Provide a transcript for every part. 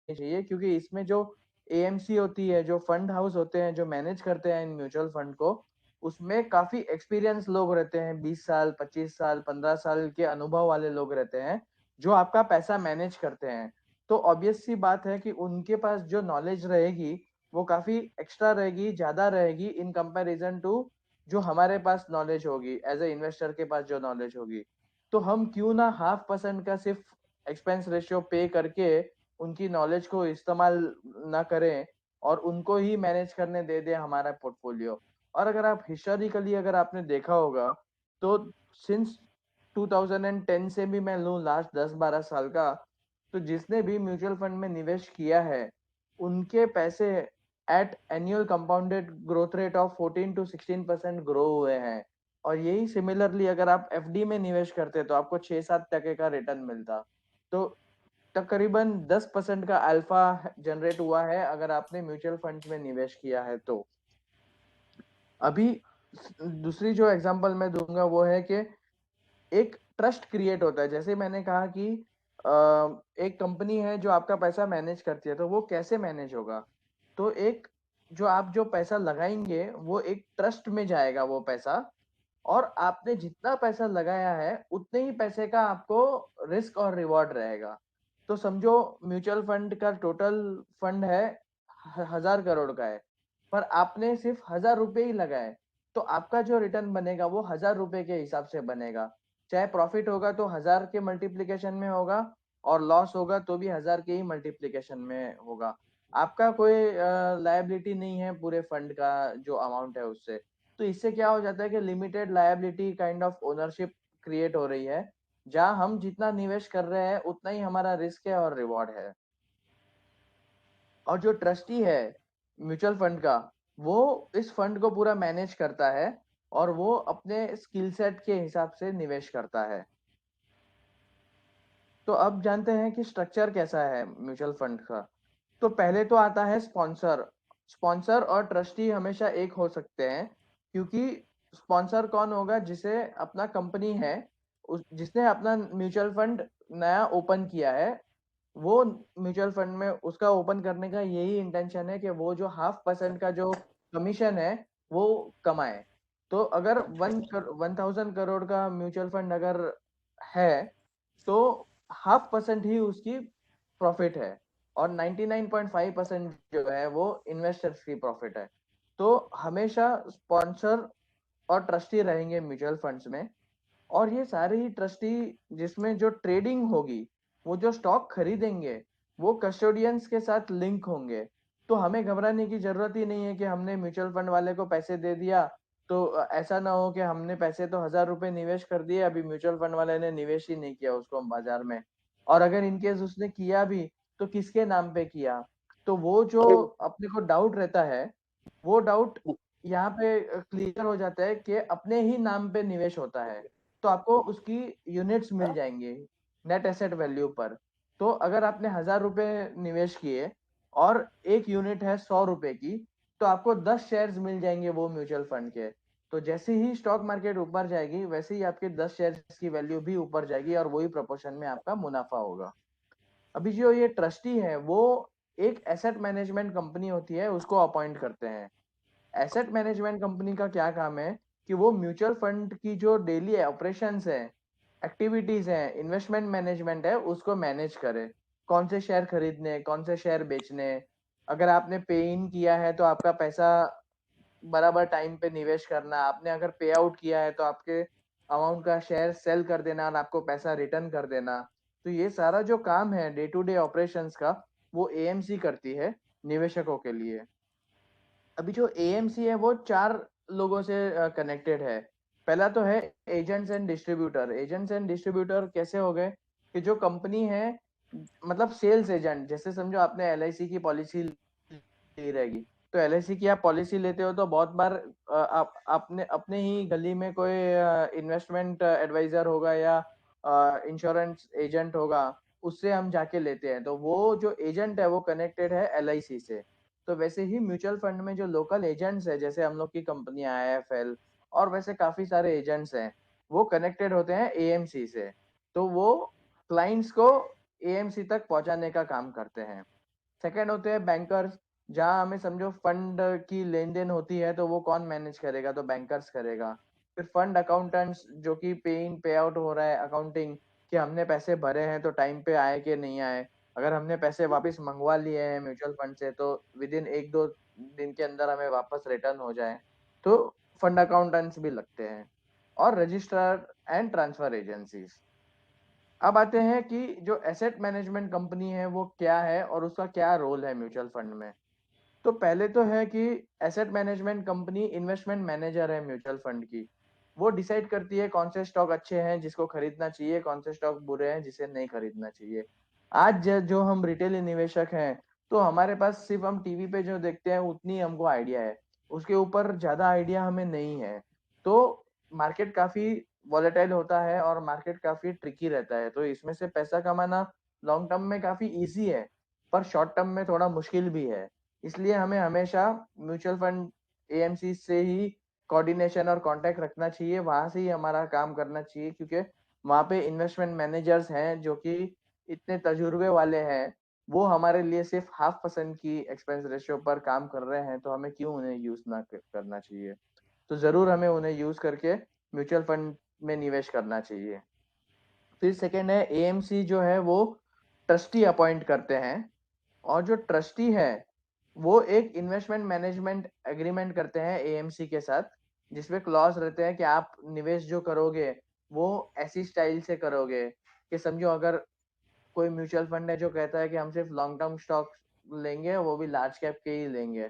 चाहिए, क्योंकि इसमें जो एएमसी होती है, जो फंड हाउस होते हैं, जो मैनेज करते हैं इन म्यूचुअल फंड को, उसमें काफ़ी एक्सपीरियंस लोग रहते हैं, 20 साल, 25 साल, 15 साल के अनुभव वाले लोग रहते हैं, जो आपका पैसा मैनेज करते हैं। तो ऑब्वियस सी बात है कि उनके पास जो नॉलेज रहेगी, वो काफ़ी एक्स्ट्रा रहेगी, ज़्यादा रहेगी इन कंपैरिजन टू जो हमारे पास नॉलेज होगी, एज़ अ इन्वेस्टर के पास जो नॉलेज होगी। तो हम क्यों ना हाफ परसेंट का सिर्फ एक्सपेंस रेशियो पे करके उनकी नॉलेज को इस्तेमाल ना करें और उनको ही मैनेज करने दे दें हमारा पोर्टफोलियो। और अगर आप हिस्टोरिकली अगर आपने देखा होगा, तो सिंस 2010 से भी मैं लूँ लास्ट 10-12 साल का, तो जिसने भी म्यूचुअल फंड में निवेश किया है, उनके पैसे at annual compounded growth rate of 14 to 16% grow हुए हैं। और यही सिमिलरली अगर आप एफडी में निवेश करते तो आपको 6-7% का रिटर्न मिलता। तो तकरीबन 10% का अल्फा जनरेट हुआ है अगर आपने म्यूचुअल फंड में निवेश किया है तो। अभी दूसरी जो एग्जांपल मैं दूंगा वो है कि एक ट्रस्ट क्रिएट होता है। जैसे मैंने कहा कि एक कंपनी है जो आपका पैसा मैनेज करती है, तो वो कैसे मैनेज होगा? तो एक जो आप जो पैसा लगाएंगे वो एक ट्रस्ट में जाएगा वो पैसा, और आपने जितना पैसा लगाया है उतने ही पैसे का आपको रिस्क और रिवॉर्ड रहेगा। तो समझो म्यूचुअल फंड का टोटल फंड है 1000 करोड़ का है, पर आपने सिर्फ 1000 रुपए ही लगाए, तो आपका जो रिटर्न बनेगा वो 1000 रुपए के हिसाब से बनेगा। चाहे प्रॉफिट होगा तो 1000 के मल्टीप्लीकेशन में होगा, और लॉस होगा तो भी 1000 के ही मल्टीप्लीकेशन में होगा। आपका कोई लायबिलिटी नहीं है पूरे फंड का जो अमाउंट है उससे। तो इससे क्या हो जाता है कि limited liability kind of ownership create हो रही है, जहां हम जितना निवेश कर रहे हैं उतना ही हमारा रिस्क है और रिवॉर्ड है। और जो ट्रस्टी है म्यूचुअल फंड का, वो इस फंड को पूरा मैनेज करता है, और वो अपने स्किल सेट के हिसाब से निवेश करता है। तो अब जानते हैं कि स्ट्रक्चर कैसा है म्यूचुअल फंड का। तो पहले तो आता है स्पॉन्सर। स्पॉन्सर और ट्रस्टी हमेशा एक हो सकते हैं, क्योंकि स्पॉन्सर कौन होगा? जिसे अपना कंपनी है, उस जिसने अपना म्यूचुअल फंड नया ओपन किया है, वो म्यूचुअल फंड में उसका ओपन करने का यही इंटेंशन है कि वो जो 0.5% का जो कमीशन है वो कमाए। तो अगर 1000 करोड़ का म्यूचुअल फंड अगर है, तो 0.5% ही उसकी प्रॉफिट है, और 99.5% जो है वो इन्वेस्टर्स की प्रॉफिट है। तो हमेशा स्पॉन्सर और ट्रस्टी रहेंगे म्यूचुअल फंड्स में। और ये सारे ही ट्रस्टी जिसमें जो ट्रेडिंग होगी, वो जो स्टॉक खरीदेंगे, वो कस्टोडियंस के साथ लिंक होंगे। तो हमें घबराने की जरूरत ही नहीं है कि हमने म्यूचुअल फंड वाले को पैसे दे दिया, तो ऐसा ना हो कि हमने पैसे तो 1000 रुपए निवेश कर दिए, अभी म्यूचुअल फंड वाले ने निवेश ही नहीं किया उसको बाजार में। और अगर इनकेस उसने किया भी, तो किसके नाम पे किया? तो वो जो अपने को डाउट रहता है, वो डाउट यहाँ पे क्लियर हो जाता है कि अपने ही नाम पे निवेश होता है, तो आपको उसकी यूनिट्स मिल जाएंगे नेट एसेट वैल्यू पर। तो अगर आपने 1000 रुपए निवेश किए और एक यूनिट है 100 रुपए की, तो आपको 10 शेयर्स मिल जाएंगे वो म्यूचुअल फंड के। तो जैसे ही स्टॉक मार्केट ऊपर जाएगी, वैसे ही आपके 10 शेयर्स की वैल्यू भी ऊपर जाएगी, और वही प्रोपोर्शन में आपका मुनाफा होगा। अभी जो ये ट्रस्टी है, वो एक एसेट मैनेजमेंट कंपनी होती है उसको अपॉइंट करते हैं। एसेट मैनेजमेंट कंपनी का क्या काम है कि वो म्यूचुअल फंड की जो डेली ऑपरेशंस है, एक्टिविटीज है, इन्वेस्टमेंट मैनेजमेंट है, उसको मैनेज करे। कौन से शेयर खरीदने, कौन से शेयर बेचने, अगर आपने पे इन किया है तो आपका पैसा बराबर टाइम पे निवेश करना, आपने अगर पे आउट किया है तो आपके अमाउंट का शेयर सेल कर देना और आपको पैसा रिटर्न कर देना। तो ये सारा जो काम है डे टू डे ऑपरेशंस का, वो एएमसी करती है निवेशकों के लिए। अभी जो एएमसी है वो 4 लोगों से कनेक्टेड है। पहला तो है agents and distributor. Agents and distributor कैसे हो गए? कि जो कंपनी है, मतलब सेल्स एजेंट, जैसे समझो आपने एलआईसी की पॉलिसी ली रहेगी, तो एलआईसी की आप पॉलिसी लेते हो तो बहुत बार आप आपने अपने ही गली में कोई इन्वेस्टमेंट एडवाइजर होगा या इंश्योरेंस एजेंट होगा, उससे हम जाके लेते हैं। तो वो जो एजेंट है वो कनेक्टेड है एलआईसी से। तो वैसे ही म्यूचुअल फंड में जो लोकल एजेंट्स है, जैसे हम लोग की कंपनी आईएफएल, और वैसे काफी सारे एजेंट्स हैं, वो कनेक्टेड होते हैं एएमसी से। तो वो क्लाइंट्स को एएमसी तक पहुंचाने का काम करते हैं। सेकंड होते हैं बैंकर्स, जहां हमें समझो फंड की लेन देन होती है तो वो कौन मैनेज करेगा, तो बैंकर्स करेगा। फिर फंड अकाउंटेंट्स, जो कि पे इन पे आउट हो रहा है, अकाउंटिंग कि हमने पैसे भरे हैं तो टाइम पे आए कि नहीं आए, अगर हमने पैसे वापस मंगवा लिए हैं म्यूचुअल फंड से तो विद इन 1-2 दिन के अंदर हमें वापस रिटर्न हो जाए, तो फंड अकाउंटेंट्स भी लगते हैं। और रजिस्ट्रार एंड ट्रांसफर एजेंसीज। अब आते हैं कि जो एसेट मैनेजमेंट कंपनी है वो क्या है और उसका क्या रोल है म्यूचुअल फंड में। तो पहले तो है कि asset management company investment manager है म्यूचुअल फंड की। वो डिसाइड करती है कौन से स्टॉक अच्छे हैं जिसको खरीदना चाहिए, कौन से स्टॉक बुरे हैं जिसे नहीं खरीदना चाहिए। आज जो हम रिटेल निवेशक हैं, तो हमारे पास सिर्फ हम टीवी पे जो देखते हैं उतनी हमको आइडिया है, उसके ऊपर ज्यादा आइडिया हमें नहीं है। तो मार्केट काफी वॉलेटाइल होता है और मार्केट काफी ट्रिकी रहता है, तो इसमें से पैसा कमाना लॉन्ग टर्म में काफी इजी है, पर शॉर्ट टर्म में थोड़ा मुश्किल भी है। इसलिए हमें हमेशा म्यूचुअल फंड एएमसी से ही कोऑर्डिनेशन और कांटेक्ट रखना चाहिए, वहां से ही हमारा काम करना चाहिए, क्योंकि वहां पे इन्वेस्टमेंट मैनेजर्स हैं जो कि इतने तजुर्बे वाले हैं। वो हमारे लिए सिर्फ 0.5% की एक्सपेंस रेशियो पर काम कर रहे हैं, तो हमें क्यों उन्हें यूज ना करना चाहिए। तो जरूर हमें उन्हें यूज करके म्यूचुअल फंड में निवेश करना चाहिए। फिर सेकेंड है एएमसी, जो है वो ट्रस्टी अपॉइंट करते हैं। और जो ट्रस्टी है वो एक इन्वेस्टमेंट मैनेजमेंट एग्रीमेंट करते हैं एएमसी के साथ, जिसमें क्लॉज रहते हैं कि आप निवेश जो करोगे वो ऐसी स्टाइल से करोगे कि समझो अगर कोई म्यूचुअल फंड है जो कहता है कि हम सिर्फ लॉन्ग टर्म स्टॉक लेंगे, वो भी लार्ज कैप के ही लेंगे,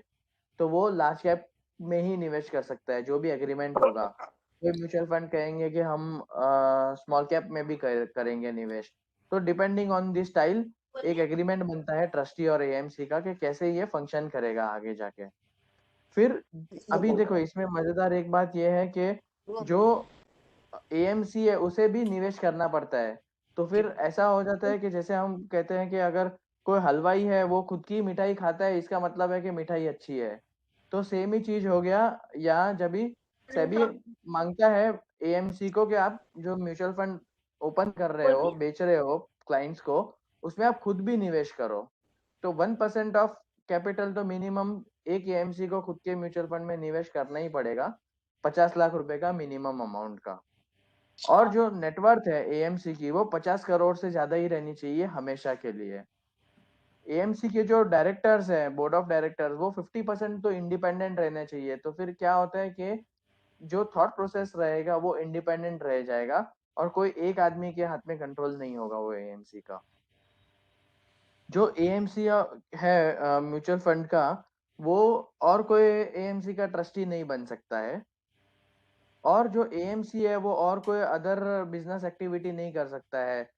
तो वो लार्ज कैप में ही निवेश कर सकता है, जो भी एग्रीमेंट होगा। कोई म्यूचुअल फंड कहेंगे कि हम स्मॉल कैप में भी करेंगे निवेश। तो डिपेंडिंग ऑन द स्टाइल एक एग्रीमेंट बनता है ट्रस्टी और एएमसी का कि कैसे ये फंक्शन करेगा आगे जाके। फिर अभी देखो इसमें मजेदार एक बात ये है कि जो एएमसी है उसे भी निवेश करना पड़ता है। तो फिर ऐसा हो जाता है कि जैसे हम कहते हैं कि अगर कोई हलवाई है वो खुद की मिठाई खाता है, इसका मतलब है कि मिठाई अच्छी है। तो सेम ही चीज हो गया यहाँ, जब भी सेबी मांगता है एएमसी को कि आप जो म्यूचुअल फंड ओपन कर रहे हो, बेच रहे हो क्लाइंट्स को, उसमें आप खुद भी निवेश करो। तो 1% ऑफ कैपिटल तो मिनिमम एक एएमसी को खुद के म्यूचुअल फंड में निवेश करना ही पड़ेगा, 50 लाख रुपए का मिनिमम अमाउंट का। और जो नेटवर्थ है एएमसी की वो 50 करोड़ से ज्यादा ही रहनी चाहिए हमेशा के लिए। एएमसी के जो डायरेक्टर्स हैं, बोर्ड ऑफ डायरेक्टर्स, वो 50% तो इंडिपेंडेंट रहने चाहिए। तो फिर क्या होता है कि जो थॉट प्रोसेस रहेगा वो इंडिपेंडेंट रह जाएगा और कोई एक आदमी के हाथ में कंट्रोल नहीं होगा वो एएमसी का। जो एएमसी है म्यूचुअल फंड का, वो और कोई एएमसी का ट्रस्टी नहीं बन सकता है। और जो एएमसी है वो और कोई अदर बिजनेस एक्टिविटी नहीं कर सकता है।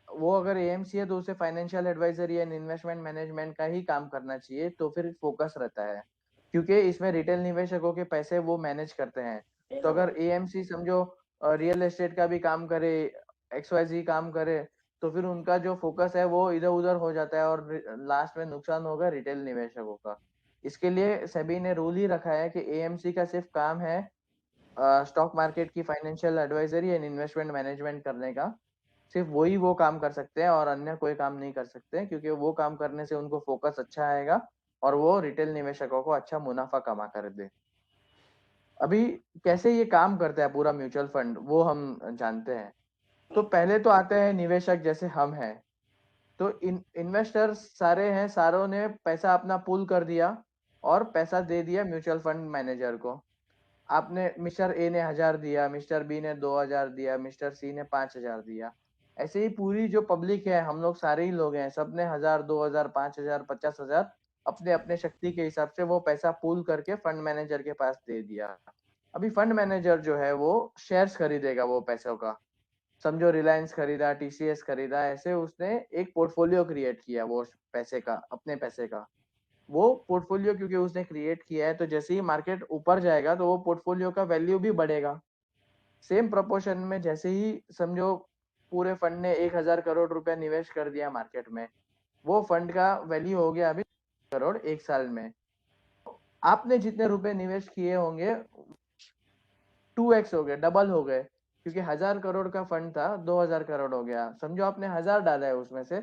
वो अगर एएमसी है तो उसे financial advisory and investment management का ही काम करना चाहिए, तो फिर फोकस रहता है, क्योंकि इसमें रिटेल निवेशकों के पैसे वो मैनेज करते हैं। तो अगर एएमसी समझो रियल एस्टेट का भी काम करे, एक्सवाईजी काम करे, तो फिर उनका जो फोकस है वो इधर उधर हो जाता है और लास्ट में नुकसान होगा रिटेल निवेशकों का। इसके लिए सेबी ने रूल ही रखा है कि एएमसी का सिर्फ काम है स्टॉक मार्केट की financial advisory and investment management करने का। सिर्फ वही वो काम कर सकते हैं और अन्य कोई काम नहीं कर सकते हैं, क्योंकि वो काम करने से उनको फोकस अच्छा आएगा और वो रिटेल निवेशकों को अच्छा मुनाफा कमा कर दे। अभी कैसे ये काम करता है पूरा म्यूचुअल फंड वो हम जानते हैं। तो पहले तो आते हैं निवेशक जैसे हम हैं। तो इन्वेस्टर्स सारे हैं, सारों ने पैसा अपना पूल कर दिया और पैसा दे दिया म्यूचुअल फंड मैनेजर को। आपने मिस्टर ए ने 1,000 दिया, मिस्टर बी ने 2,000 दिया, मिस्टर सी ने 5,000 दिया। ऐसे ही पूरी जो पब्लिक है, हम लोग सारे ही लोग हैं, सबने 1,000, 2,000, 5,000, 50,000 अपने अपने शक्ति के हिसाब से वो पैसा पूल करके फंड मैनेजर के पास दे दिया। अभी फंड मैनेजर जो है वो शेयर्स खरीदेगा वो पैसों का। समझो रिलायंस खरीदा, टीसीएस खरीदा, ऐसे उसने एक पोर्टफोलियो क्रिएट किया वो पैसे का, अपने पैसे का। वो पोर्टफोलियो क्योंकि उसने क्रिएट किया है, तो जैसे ही मार्केट ऊपर जाएगा तो वो पोर्टफोलियो का वैल्यू भी बढ़ेगा। सेम प्रोपोर्शन में जैसे ही समझो पूरे फंड ने 1,000 करोड़ रुपया निवेश कर दिया मार्केट में, वो फंड का वैल्यू हो गया अभी करोड़ एक साल में। आपने जितने रुपए निवेश किए होंगे 2x हो गए, डबल हो गए, क्योंकि 1,000 करोड़ का फंड था 2,000 करोड़ हो गया। समझो आपने 1,000 डाला है उसमें से,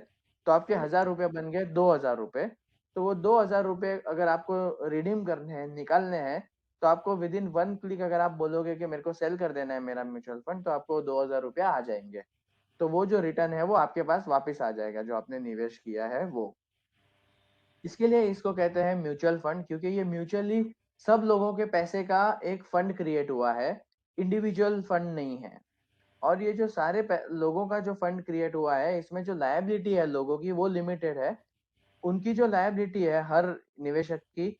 तो आपके 1,000 रुपए बन गए 2,000 रुपए। तो वो 2000 रुपये अगर आपको रिडीम करने हैं, निकालने हैं, तो आपको विद इन 1 क्लिक अगर आप बोलोगे कि मेरे को सेल कर देना है मेरा म्यूचुअल फंड, तो आपको 2000 रुपया आ जाएंगे। तो वो जो रिटर्न है वो आपके पास वापस आ जाएगा, जो आपने निवेश किया है वो। इसके लिए इसको कहते हैं म्यूचुअल फंड, क्योंकि ये म्यूचुअली सब लोगों के पैसे का एक फंड क्रिएट हुआ है, इंडिविजुअल फंड नहीं है। और ये जो सारे लोगों का जो फंड क्रिएट हुआ है, इसमें जो लायबिलिटी है लोगों की वो लिमिटेड है। उनकी जो लायबिलिटी है हर निवेशक की,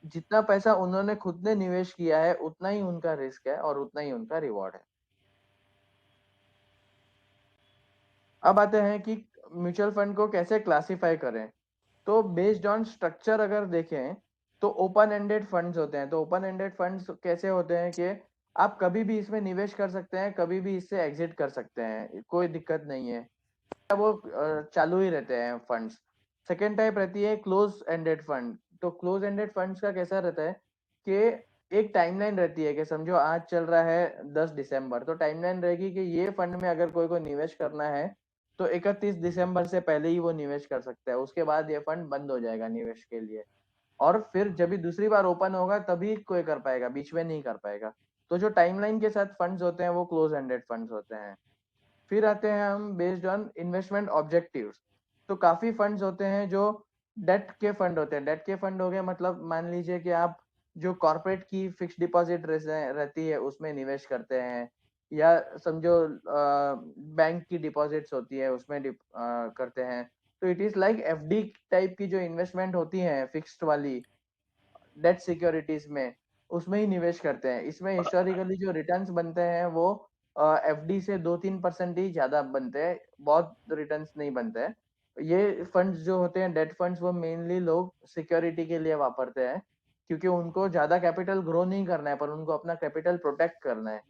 जितना पैसा उन्होंने खुद ने निवेश किया है उतना ही उनका रिस्क है और उतना ही उनका रिवॉर्ड है। अब आते हैं कि म्यूचुअल फंड को कैसे क्लासिफाई करें। तो बेस्ड ऑन स्ट्रक्चर अगर देखें तो ओपन एंडेड फंड्स होते हैं। तो ओपन एंडेड फंड्स कैसे होते हैं कि आप कभी भी इसमें निवेश कर सकते हैं, कभी भी इससे एग्जिट कर सकते हैं, कोई दिक्कत नहीं है, वो चालू ही रहते हैं फंड्स। सेकेंड टाइप रहती है क्लोज एंडेड फंड। तो क्लोज एंडेड फंड्स का कैसा रहता है कि एक टाइमलाइन रहती है, कि समझो आज चल रहा है 10 दिसंबर, तो टाइमलाइन रहेगी कि ये फंड में अगर कोई को निवेश करना है तो 31 दिसंबर से पहले ही वो निवेश कर सकता है, उसके बाद ये फंड बंद हो जाएगा निवेश के लिए। और फिर जब भी दूसरी बार ओपन होगा तभी कोई कर पाएगा, बीच में नहीं कर पाएगा। तो जो टाइमलाइन के साथ फंड्स होते हैं वो क्लोज एंडेड फंड्स होते हैं। फिर आते हैं हम बेस्ड ऑन इन्वेस्टमेंट ऑब्जेक्टिव्स। तो काफी फंड्स होते हैं जो डेट के फंड होते हैं। डेट के फंड हो गए, मतलब मान लीजिए कि आप जो कॉर्पोरेट की फिक्स डिपॉजिट रहती है उसमें निवेश करते हैं, या समझो बैंक की डिपॉजिट्स होती है उसमें करते हैं। तो it is like FD type की जो इन्वेस्टमेंट होती है फिक्स्ड वाली डेट सिक्योरिटीज में, उसमें ही निवेश करते हैं। इसमें हिस्टोरिकली जो रिटर्न्स बनते हैं वो एफडी से 2-3% ही ज्यादा बनते हैं, बहुत रिटर्न्स नहीं बनते हैं। ये फंड्स जो होते हैं डेट फंड्स, वो मेनली लोग सिक्योरिटी के लिए वापरते हैं, क्योंकि उनको ज्यादा कैपिटल ग्रो नहीं करना है पर उनको अपना कैपिटल प्रोटेक्ट करना है।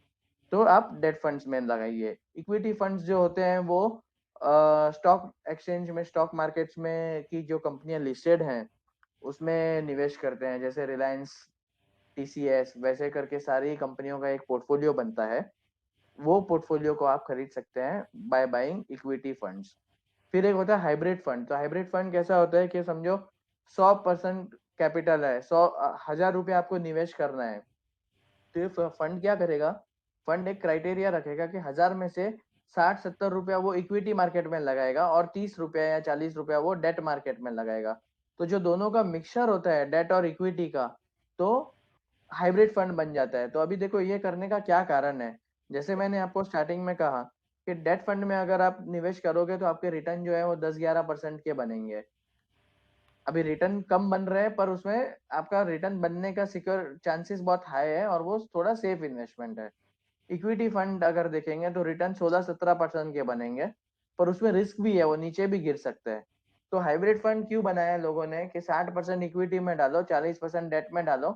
तो आप डेट फंड्स में लगाइए। इक्विटी फंड्स जो होते हैं वो स्टॉक एक्सचेंज में, स्टॉक मार्केट्स में की जो कंपनियां लिस्टेड हैं उसमें निवेश करते हैं, जैसे रिलायंस, टीसीएस, वैसे करके सारी कंपनियों का एक पोर्टफोलियो बनता है। वो पोर्टफोलियो को आप खरीद सकते हैं बाय बाइंग इक्विटी फंड्स। फिर एक होता है हाइब्रिड फंड। तो हाइब्रिड फंड कैसा होता है कि समझो 100% कैपिटल है, 1,000 रुपये आपको निवेश करना है। तो ये फंड क्या करेगा, फंड एक क्राइटेरिया रखेगा कि 1000 में से 60-70 रुपया वो इक्विटी मार्केट में लगाएगा और 30 रुपया या 40 रुपया वो डेट मार्केट में लगाएगा। तो जो दोनों का मिक्सचर होता है डेट और इक्विटी का, तो हाइब्रिड फंड बन जाता है। तो अभी देखो ये करने का क्या कारण है। जैसे मैंने आपको स्टार्टिंग में कहा कि डेट फंड में अगर आप निवेश करोगे तो आपके रिटर्न जो है वो 10-11% के बनेंगे। अभी रिटर्न कम बन रहे हैं पर उसमें आपका रिटर्न बनने का सिक्योर चांसेस बहुत हाई है और वो थोड़ा सेफ इन्वेस्टमेंट है। इक्विटी फंड अगर देखेंगे तो रिटर्न 16-17% के बनेंगे, पर उसमें रिस्क भी है, वो नीचे भी गिर सकते हैं। तो हाइब्रिड फंड क्यों बनाया लोगों ने कि 60% इक्विटी में डालो, 40% डेट में डालो,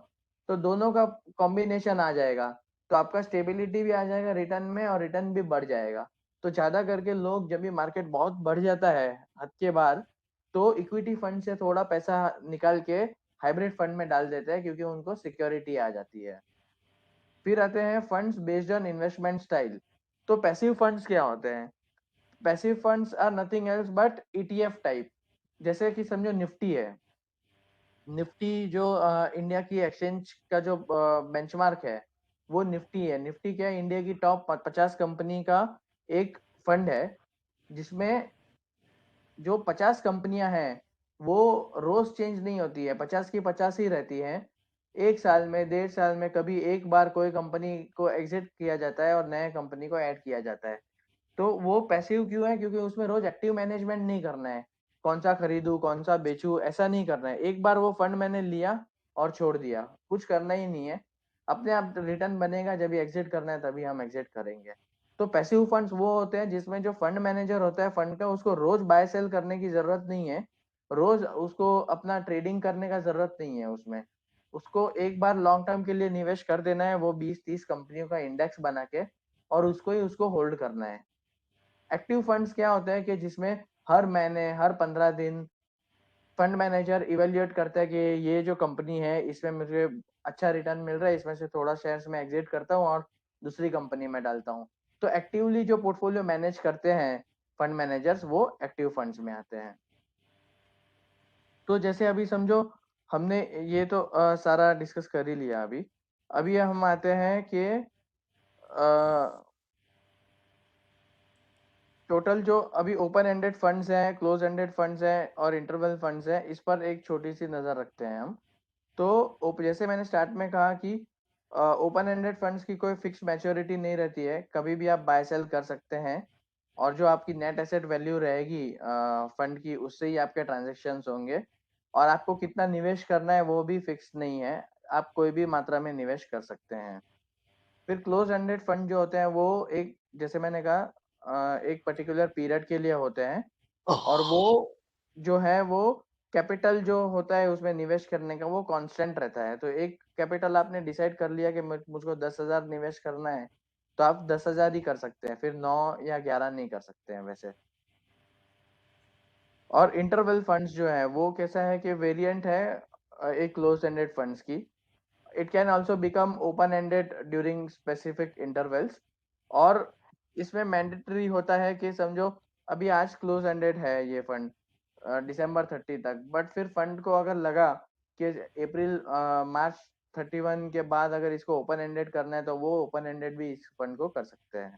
तो दोनों का कॉम्बिनेशन आ जाएगा। तो आपका स्टेबिलिटी भी आ जाएगा रिटर्न में और रिटर्न भी बढ़ जाएगा। तो ज्यादा करके लोग जब भी मार्केट बहुत बढ़ जाता है हद के बाहर, तो इक्विटी फंड से थोड़ा पैसा निकाल के हाइब्रिड फंड में डाल देते हैं, क्योंकि उनको सिक्योरिटी आ जाती है। फिर आते हैं funds based on investment style. तो पैसिव फंड्स क्या होते हैं। Passive funds are nothing else but ETF type. जैसे कि समझो निफ्टी है, निफ्टी जो इंडिया की एक्सचेंज का जो बेंचमार्क है वो निफ्टी है। निफ्टी क्या है, इंडिया की टॉप 50 कंपनी का एक फंड है, जिसमें जो 50 कंपनियां हैं वो रोज चेंज नहीं होती है, 50 की 50 ही रहती हैं। एक साल में, 1.5 साल में कभी एक बार कोई कंपनी को एग्जिट किया जाता है और नए कंपनी को ऐड किया जाता है। तो वो पैसिव क्यों है, क्योंकि उसमें रोज एक्टिव मैनेजमेंट नहीं करना है, कौन सा खरीदूं कौन सा बेचूं ऐसा नहीं करना है। एक बार वो फंड मैंने लिया और छोड़ दिया, कुछ करना ही नहीं है। अपने आप रिटर्न बनेगा, जब एग्जिट करना है तभी हम एग्जिट करेंगे। तो पैसिव फंड्स वो होते हैं जिसमें जो फंड मैनेजर होता है फंड का, उसको रोज बाय सेल करने की जरूरत नहीं है, रोज उसको अपना ट्रेडिंग करने का जरूरत नहीं है उसमें। उसको एक बार लॉन्ग टर्म के लिए निवेश कर देना है, वो 20-30 कंपनियों का इंडेक्स बना के, और उसको ही उसको होल्ड करना है। एक्टिव फंड्स क्या होता है कि जिसमें हर महीने, हर 15 दिन फंड मैनेजर इवेल्युएट करता है कि ये जो कंपनी है इसमें मुझे अच्छा रिटर्न मिल रहा है, इसमें से थोड़ा शेयर्स में एग्जिट करता हूँ और दूसरी कंपनी में डालता हूँ। तो एक्टिवली जो पोर्टफोलियो मैनेज करते हैं फंड मैनेजर्स, वो एक्टिव फंड्स में आते हैं। तो जैसे अभी समझो हमने ये तो सारा डिस्कस कर ही लिया अभी। अभी हम आते हैं कि टोटल जो अभी ओपन एंडेड फंड्स हैं, क्लोज एंडेड फंड्स हैं और इंटरवल फंड्स हैं, इस पर एक छोटी सी नजर रखते हैं हम। तो जैसे मैंने स्टार्ट में कहा कि ओपन एंडेड फंड्स की कोई फिक्स मैच्योरिटी नहीं रहती है, कभी भी आप बाय सेल कर सकते हैं। और जो आपकी नेट एसेट वैल्यू रहेगी फंड की, उससे ही आपके ट्रांजेक्शन्स होंगे। और आपको कितना निवेश करना है वो भी फिक्स नहीं है, आप कोई भी मात्रा में निवेश कर सकते हैं। फिर क्लोज एंडेड फंड जो होते हैं वो एक, जैसे मैंने कहा, एक पर्टिकुलर पीरियड के लिए होते हैं। और वो जो है वो कैपिटल जो होता है उसमें निवेश करने का वो कांस्टेंट रहता है। तो एक कैपिटल आपने डिसाइड कर लिया कि मुझको 10,000 निवेश करना है, तो आप 10,000 ही कर सकते हैं, फिर 9 या 11 नहीं कर सकते हैं वैसे। और इंटरवल फंड्स जो है वो कैसा है कि वेरिएंट है एक क्लोज एंडेड फंड्स की। It can also become open ended during specific intervals. और इसमें मैंडेटरी होता है कि समझो अभी आज क्लोज एंडेड है ये फंड दिसंबर 30 तक, बट फिर फंड को अगर लगा कि अप्रैल मार्च 31 के बाद अगर इसको ओपन एंडेड करना है, तो वो ओपन एंडेड भी इस फंड को कर सकते हैं।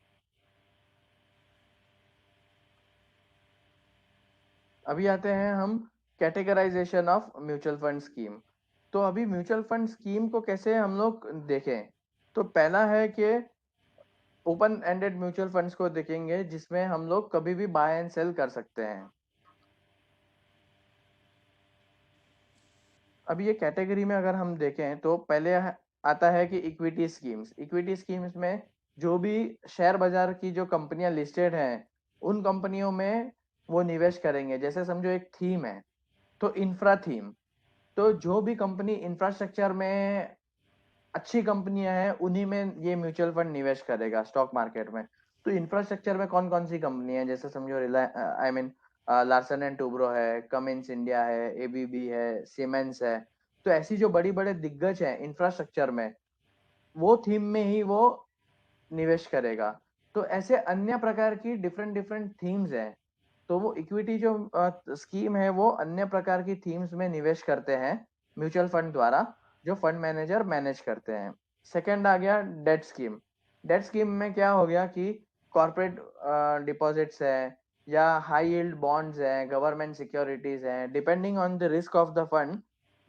अभी आते हैं हम categorization of mutual fund scheme. तो अभी म्यूचुअल फंड स्कीम को कैसे हम लोग देखें, तो पहला है कि ओपन एंडेड म्यूचुअल फंड्स को देखेंगे जिसमें हम लोग कभी भी बाय एंड सेल कर सकते हैं। अभी ये कैटेगरी में अगर हम देखें तो पहले आता है कि इक्विटी स्कीम्स। इक्विटी स्कीम्स में जो भी शेयर बाजार की जो कंपनियां लिस्टेड हैं, उन कंपनियों में वो निवेश करेंगे। जैसे समझो एक थीम है, तो इंफ्रा थीम। तो जो भी कंपनी इंफ्रास्ट्रक्चर में अच्छी कंपनियां हैं, उन्हीं में ये म्यूचुअल फंड निवेश करेगा स्टॉक मार्केट में। तो इंफ्रास्ट्रक्चर में कौन कौन सी कंपनी है, जैसे समझो I mean Larsen and Toubro है, कमिंस इंडिया है, एबीबी है, सीमेंस है। तो ऐसी जो बड़ी बड़े दिग्गज हैं इंफ्रास्ट्रक्चर में, वो थीम में ही वो निवेश करेगा। तो ऐसे अन्य प्रकार की डिफरेंट डिफरेंट थीम्स हैं। तो वो इक्विटी जो स्कीम है वो अन्य प्रकार की थीम्स में निवेश करते हैं म्यूचुअल फंड द्वारा, जो फंड मैनेजर मैनेज करते हैं। सेकंड आ गया डेट स्कीम। डेट स्कीम में क्या हो गया कि कॉर्पोरेट डिपॉजिट्स है, या हाई यील्ड बॉन्ड्स है, गवर्नमेंट सिक्योरिटीज है, depending on the risk of the fund,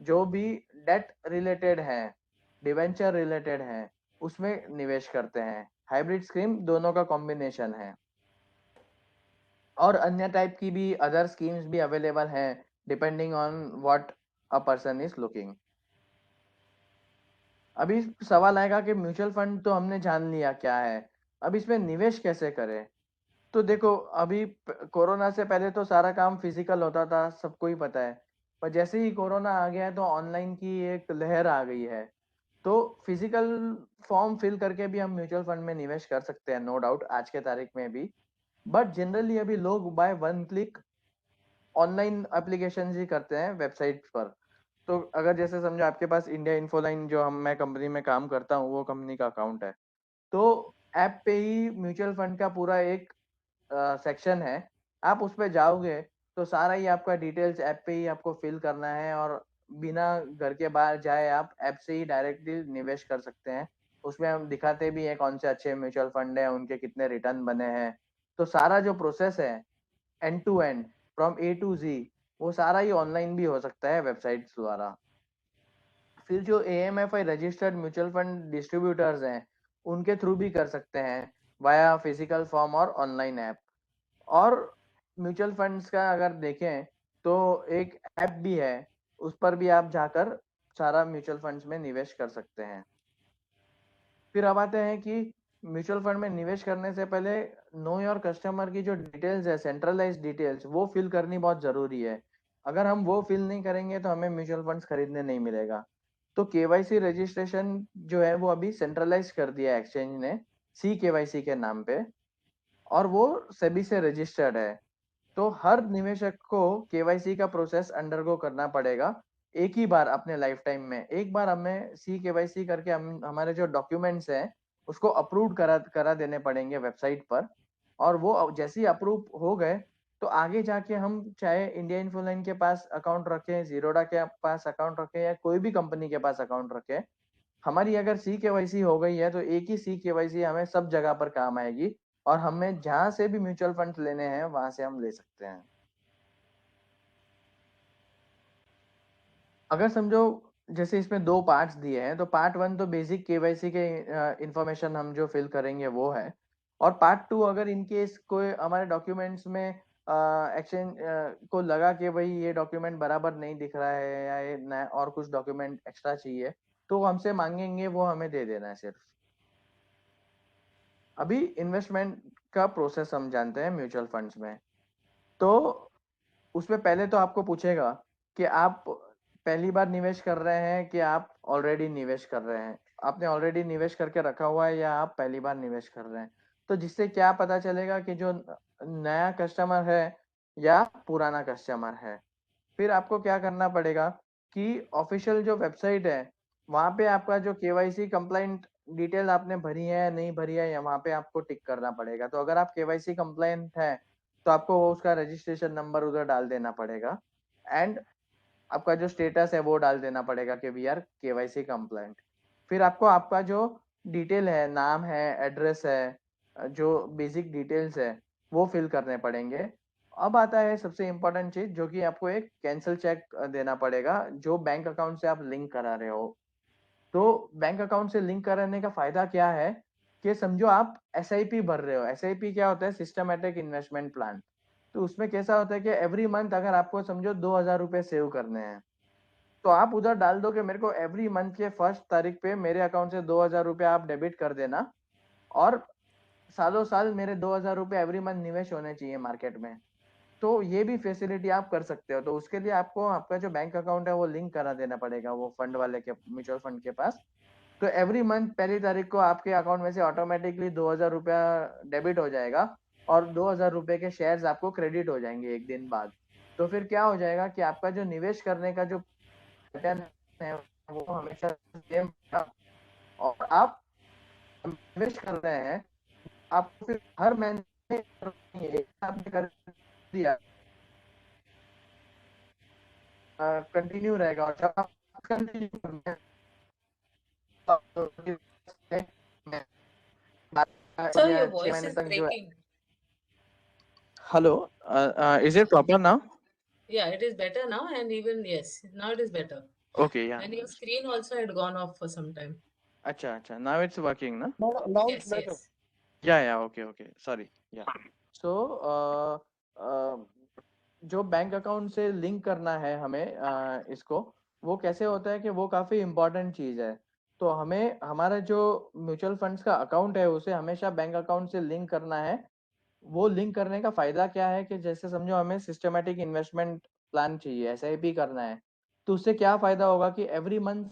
जो भी डेट रिलेटेड है, डिवेंचर रिलेटेड है, उसमें निवेश करते हैं। हाइब्रिड स्कीम दोनों का कॉम्बिनेशन है। और अन्य टाइप की भी अदर स्कीम्स भी अवेलेबल हैं, depending on what a person is looking. अभी सवाल आएगा कि म्यूचुअल फंड तो हमने जान लिया क्या है, अब इसमें निवेश कैसे करें। तो देखो अभी कोरोना से पहले तो सारा काम फिजिकल होता था, सबको ही पता है। पर जैसे ही कोरोना आ गया है तो ऑनलाइन की एक लहर आ गई है। तो फिजिकल फॉर्म फिल करके भी हम म्यूचुअल फंड में निवेश कर सकते हैं, नो डाउट, आज के तारीख में भी। बट जनरली अभी लोग by one click online application ही करते हैं वेबसाइट पर। तो अगर जैसे समझो आपके पास इंडिया इन्फोलाइन, जो हम मैं कंपनी में काम करता हूँ, वो कंपनी का अकाउंट है, तो ऐप पे ही म्यूचुअल फंड का पूरा एक सेक्शन है। आप उस पे जाओगे तो सारा ही आपका डिटेल्स ऐप पे ही आपको फिल करना है, और बिना घर के बाहर जाए आप ऐप से ही डायरेक्टली निवेश कर सकते हैं। उसमें हम दिखाते भी हैं कौन से अच्छे म्यूचुअल फंड है, उनके कितने रिटर्न बने हैं। तो सारा जो प्रोसेस है end to end, from A to Z, वो सारा ही ऑनलाइन भी हो सकता है वेबसाइट द्वारा। फिर जो AMFI registered mutual fund distributors हैं, उनके थ्रू भी कर सकते हैं, वाया फिजिकल फॉर्म और ऑनलाइन ऐप। और म्यूचुअल फंड्स का अगर देखें तो एक ऐप भी है, उस पर भी आप जाकर सारा म्यूचुअल फंड्स में निवेश कर सकते हैं। फिर अब आते हैं कि म्यूचुअल फंड में निवेश करने से पहले नो योर कस्टमर की जो डिटेल्स है, सेंट्रलाइज डिटेल्स, वो फिल करनी बहुत जरूरी है। अगर हम वो फिल नहीं करेंगे तो हमें म्यूचुअल फंड्स खरीदने नहीं मिलेगा। तो केवाईसी रजिस्ट्रेशन जो है वो अभी सेंट्रलाइज कर दिया है एक्सचेंज ने, CKYC के नाम पे। और वो सेबी से रजिस्टर्ड है। तो हर निवेशक को केवाईसी का प्रोसेस अंडरगो करना पड़ेगा एक ही बार अपने लाइफ टाइम में। एक बार हमें CKYC करके हम हमारे जो डॉक्यूमेंट्स हैं उसको अप्रूव करा करा देने पड़ेंगे वेबसाइट पर। और वो जैसे ही अप्रूव हो गए, तो आगे जाके हम चाहे इंडिया इन्फोलाइन के पास अकाउंट रखें, जीरोडा के पास अकाउंट रखें या कोई भी कंपनी के पास अकाउंट रखें, हमारी अगर सी केवाईसी हो गई है तो एक ही सी केवाईसी हमें सब जगह पर काम आएगी और हमें जहां से भी म्यूचुअल फंड लेने हैं वहां से हम ले सकते हैं। अगर समझो जैसे इसमें दो पार्ट्स दिए हैं, तो पार्ट वन तो बेसिक केवाईसी के इंफॉर्मेशन हम जो फिल करेंगे वो है, और पार्ट टू अगर इनकेस कोई हमारे डॉक्यूमेंट्स में एक्सचेंज को लगा कि भाई ये डॉक्यूमेंट बराबर नहीं दिख रहा है या ये नया और कुछ डॉक्यूमेंट एक्स्ट्रा चाहिए, तो वो हमसे मांगेंगे, वो हमें दे देना है सिर्फ। अभी इन्वेस्टमेंट का प्रोसेस हम जानते हैं म्यूचुअल फंड्स में। तो उसमें पहले तो आपको पूछेगा कि आप पहली बार निवेश कर रहे हैं कि आप ऑलरेडी निवेश कर रहे हैं, आपने ऑलरेडी निवेश करके रखा हुआ है या आप पहली बार निवेश कर रहे हैं। तो जिससे क्या पता चलेगा कि जो नया कस्टमर है या पुराना कस्टमर है। फिर आपको क्या करना पड़ेगा कि ऑफिशियल जो वेबसाइट है वहां पे आपका जो केवाईसी कंप्लाइंट डिटेल आपने भरी है या नहीं भरी है, या वहां पे आपको टिक करना पड़ेगा। तो अगर आप केवाईसी कंप्लाइंट है तो आपको उसका रजिस्ट्रेशन नंबर उधर डाल देना पड़ेगा, एंड आपका जो स्टेटस है वो डाल देना पड़ेगा कि वी आर केवाईसी कंप्लाइंट। फिर आपको आपका जो डिटेल है, नाम है, एड्रेस है, जो बेसिक डिटेल्स है वो फिल करने पड़ेंगे। अब आता है सबसे इम्पोर्टेंट चीज, जो कि आपको एक कैंसिल चेक देना पड़ेगा जो बैंक अकाउंट से आप लिंक करा रहे हो। तो बैंक अकाउंट से लिंक कराने का फायदा क्या है कि समझो आप एसआईपी भर रहे हो। एसआईपी क्या होता है? Systematic investment plan. तो उसमें कैसा होता है कि एवरी मंथ अगर आपको समझो 2,000 रुपए सेव करने हैं, तो आप उधर डाल दो कि मेरे को एवरी मंथ के फर्स्ट तारीख पे मेरे अकाउंट से 2,000 रुपए आप डेबिट कर देना, और सालों साल मेरे 2,000 रुपए एवरी मंथ निवेश होने चाहिए मार्केट में। तो ये भी फैसिलिटी आप कर सकते हो। तो उसके लिए आपको आपका जो बैंक अकाउंट है वो लिंक करा देना पड़ेगा वो फंड वाले के, म्यूचुअल फंड के पास। तो एवरी मंथ पहली तारीख को आपके अकाउंट में से ऑटोमेटिकली 2,000 रुपया डेबिट हो जाएगा, और 2,000 रुपए के शेयर्स आपको क्रेडिट हो जाएंगे एक दिन बाद। तो फिर क्या हो जाएगा कि आपका जो निवेश करने का जो पैटर्न है वो हमेशा सेम, और आप निवेश कर रहे हैं, आपको फिर हर महीने आपने कर दिया कंटिन्यू रहेगा। और जब आप कंटिन्यू करते हैं Sir, या your 6 voice महीने is तक जो है। breaking. Hello, is it proper now? Yeah, it is better now, and even yes, now it is better. Okay, या And your screen also had gone off for some time. अच्छा अच्छा, now it's working ना? Now it's Yes, better. yes. या okay okay, sorry. या सो जो bank account से link करना है हमें इसको, वो कैसे होता है कि वो काफी इम्पोर्टेंट चीज है। तो हमें हमारा जो म्यूचुअल फंड्स का अकाउंट है उसे हमेशा बैंक अकाउंट से लिंक करना है। वो लिंक करने का फायदा क्या है कि जैसे समझो हमें सिस्टमेटिक इन्वेस्टमेंट प्लान चाहिए, एसआईपी करना है, तो उससे क्या फायदा होगा कि every month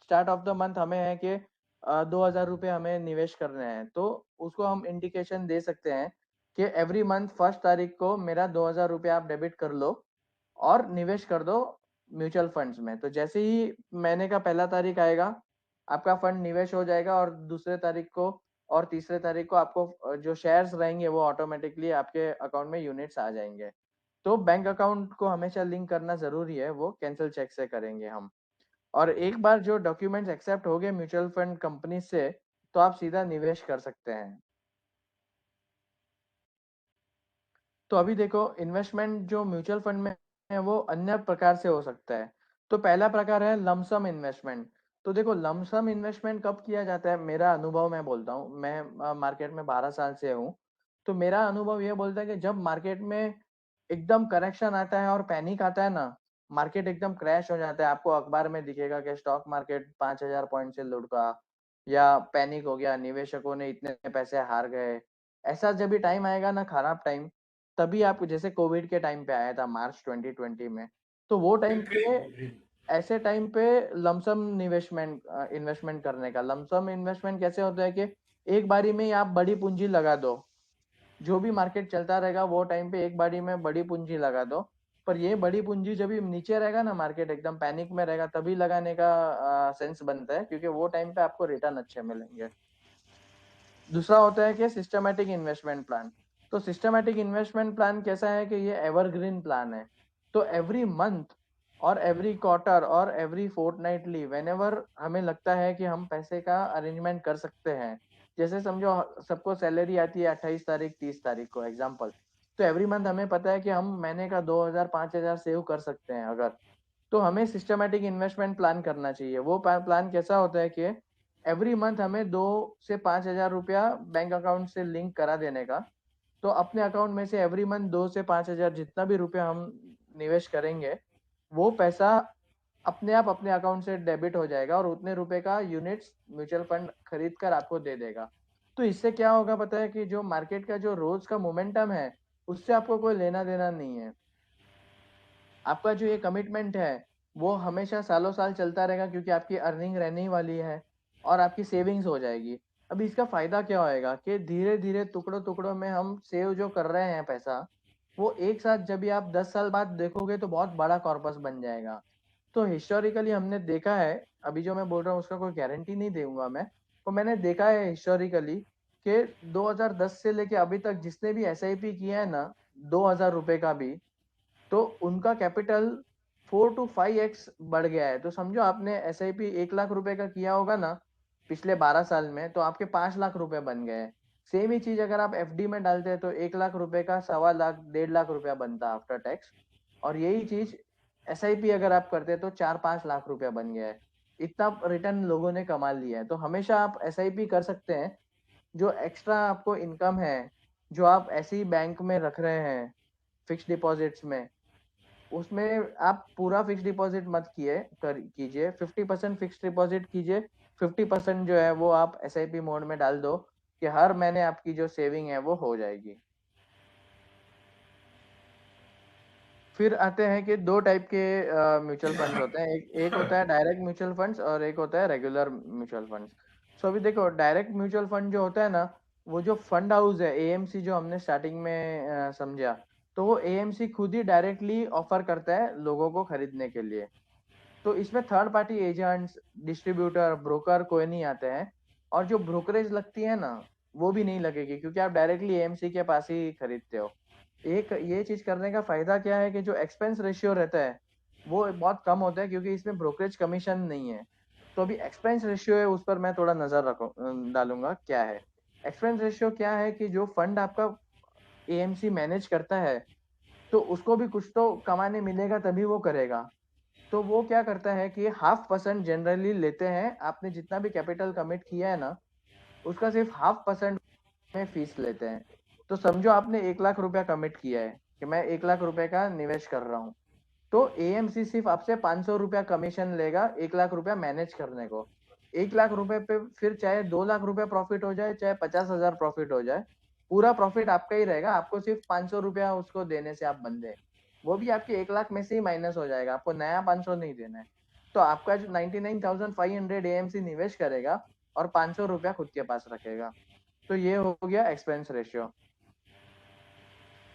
start of the month हमें है कि 2,000 रुपये हमें निवेश करने हैं। तो उसको हम इंडिकेशन दे सकते हैं कि एवरी मंथ फर्स्ट तारीख को मेरा 2,000 रुपये आप डेबिट कर लो और निवेश कर दो म्यूचुअल फंड्स में। तो जैसे ही महीने का पहला तारीख आएगा आपका फंड निवेश हो जाएगा, और दूसरे तारीख को और तीसरे तारीख को आपको जो शेयर्स रहेंगे वो ऑटोमेटिकली आपके अकाउंट में यूनिट्स आ जाएंगे। तो बैंक अकाउंट को हमेशा लिंक करना जरूरी है, वो कैंसिल चेक से करेंगे हम। और एक बार जो डॉक्यूमेंट्स एक्सेप्ट हो गए म्यूचुअल फंड कंपनी से, तो आप सीधा निवेश कर सकते हैं। तो अभी देखो, इन्वेस्टमेंट जो म्यूचुअल फंड में है वो अन्य प्रकार से हो सकता है। तो पहला प्रकार है लमसम इन्वेस्टमेंट। तो देखो, लमसम इन्वेस्टमेंट कब किया जाता है, मेरा अनुभव मैं बोलता हूँ, मैं मार्केट में 12 साल से हूँ। तो मेरा अनुभव ये बोलता है कि जब मार्केट में एकदम करेक्शन आता है और पैनिक आता है ना, मार्केट एकदम क्रैश हो जाता है, आपको अखबार में दिखेगा कि स्टॉक मार्केट 5,000 पॉइंट से लुढ़का, या पैनिक हो गया, निवेशकों ने इतने पैसे हार गए। ऐसा जब भी टाइम आएगा ना, खराब टाइम, तभी आप, जैसे कोविड के टाइम पे आया था मार्च 2020 में, तो वो टाइम पे, ऐसे टाइम पे लमसम इन्वेस्टमेंट करने का। लमसम इन्वेस्टमेंट कैसे होता है कि एक बारी में ही आप बड़ी पूंजी लगा दो, जो भी मार्केट चलता रहेगा वो टाइम पे एक बारी में बड़ी पूंजी लगा दो। पर ये बड़ी पूंजी जब भी नीचे रहेगा ना, मार्केट एकदम पैनिक में रहेगा, तभी लगाने का सेंस बनता है, क्योंकि वो टाइम पे आपको रिटर्न अच्छे मिलेंगे। दूसरा होता है कि सिस्टमेटिक इन्वेस्टमेंट प्लान। तो सिस्टमैटिक इन्वेस्टमेंट प्लान कैसा है कि ये एवरग्रीन प्लान है। तो एवरी मंथ और एवरी क्वार्टर और एवरी फोर्टनाइटली व्हेनेवर हमें लगता है कि हम पैसे का अरेंजमेंट कर सकते हैं, जैसे समझो सबको सैलरी आती है 28 तारीख 30 तारीख को एग्जाम्पल, तो एवरी मंथ हमें पता है कि हम महीने का 2000 5000 सेव कर सकते हैं अगर, तो हमें सिस्टमैटिक इन्वेस्टमेंट प्लान करना चाहिए। वो प्लान कैसा होता है कि एवरी मंथ हमें 2 से 5 हजार रुपया बैंक अकाउंट से लिंक करा देने का। तो अपने अकाउंट में से एवरी मंथ 2 से 5 हजार जितना भी रुपया हम निवेश करेंगे, वो पैसा अपने आप अपने अकाउंट से डेबिट हो जाएगा और उतने रुपए का यूनिट्स म्यूचुअल फंड खरीद कर आपको दे देगा। तो इससे क्या होगा पता है कि जो मार्केट का जो रोज का मोमेंटम है, उससे आपको कोई लेना देना नहीं है। आपका जो ये कमिटमेंट है वो हमेशा सालों साल चलता रहेगा, क्योंकि आपकी अर्निंग रहने ही वाली है और आपकी सेविंग्स हो जाएगी। अभी इसका फायदा क्या होएगा कि धीरे धीरे टुकड़ों टुकड़ों में हम सेव जो कर रहे हैं पैसा, वो एक साथ जब भी आप 10 साल बाद देखोगे तो बहुत बड़ा कॉर्पस बन जाएगा। तो हिस्टोरिकली हमने देखा है, अभी जो मैं बोल रहा हूँ उसका कोई गारंटी नहीं दूंगा मैं, तो मैंने देखा है हिस्टोरिकली कि 2010 से लेके अभी तक जिसने भी एसआईपी किया है ना, 2000 रुपए का भी, तो उनका कैपिटल 4 to 5x बढ़ गया है। तो समझो आपने एसआईपी 1 लाख रुपए का किया होगा ना पिछले 12 साल में, तो आपके 5 लाख रुपए बन गए। सेम ही चीज अगर आप एफडी में डालते हैं तो 1 लाख रुपए का 1.25 लाख 1.5 लाख रुपया बनता है आफ्टर टैक्स। और यही चीज एसआईपी अगर आप करते हैं तो 4 5 लाख रुपया बन गया है। इतना रिटर्न लोगों ने कमा लिया है। तो हमेशा आप एसआईपी कर सकते हैं। जो एक्स्ट्रा आपको इनकम है, जो आप ऐसे ही बैंक में रख रहे हैं फिक्स डिपॉजिट्स में, उसमें आप पूरा फिक्स डिपॉजिट मत कीजिए, 50% फिक्स डिपॉजिट कीजिए, 50% जो है वो आप एसआईपी मोड में डाल दो कि हर महीने आपकी जो सेविंग है वो हो जाएगी। फिर आते हैं कि दो टाइप के म्यूचुअल फंड्स होते हैं, एक होता है डायरेक्ट म्यूचुअल फंड्स और एक होता है रेगुलर म्यूचुअल फंड्स। सो अभी देखो डायरेक्ट म्यूचुअल फंड जो होता है ना, वो जो फंड हाउस है एएमसी जो हमने स्टार्टिंग में समझा, तो वो एएमसी खुद ही डायरेक्टली ऑफर करता है लोगों को खरीदने के लिए। तो इसमें third party agents distributor broker कोई नहीं आते हैं, और जो ब्रोकरेज लगती है ना वो भी नहीं लगेगी, क्योंकि आप डायरेक्टली एएमसी के पास ही खरीदते हो। एक ये चीज करने का फायदा क्या है कि जो एक्सपेंस रेशियो रहता है वो बहुत कम होता है, क्योंकि इसमें ब्रोकरेज कमीशन नहीं है। तो अभी एक्सपेंस रेशियो है उस पर मैं थोड़ा नजर डालूंगा क्या है। एक्सपेंस रेशियो क्या है कि जो फंड आपका एएमसी मैनेज करता है, तो उसको भी कुछ तो कमाने मिलेगा तभी वो करेगा। तो वो क्या करता है कि 0.5% जनरली लेते हैं, आपने जितना भी कैपिटल कमिट किया है ना उसका सिर्फ 0.5% में फीस लेते हैं। तो समझो आपने 1 लाख रुपया कमिट किया है कि मैं 1 लाख रुपए का निवेश कर रहा हूँ, तो एएमसी सिर्फ आपसे 500 रुपया कमीशन लेगा 1 लाख रुपया मैनेज करने को। 1 लाख रुपए पे फिर चाहे 2 लाख रुपया प्रॉफिट हो जाए चाहे 50,000 प्रॉफिट हो जाए, पूरा प्रॉफिट आपका ही रहेगा। आपको सिर्फ 500 रुपया उसको देने से आप बंदे, वो भी आपके 1 लाख में से ही माइनस हो जाएगा, आपको नया 500 नहीं देना है। तो आपका जो 99,500 एएमसी निवेश करेगा और 500 रुपया खुद के पास रखेगा। तो ये हो गया एक्सपेंस रेशियो।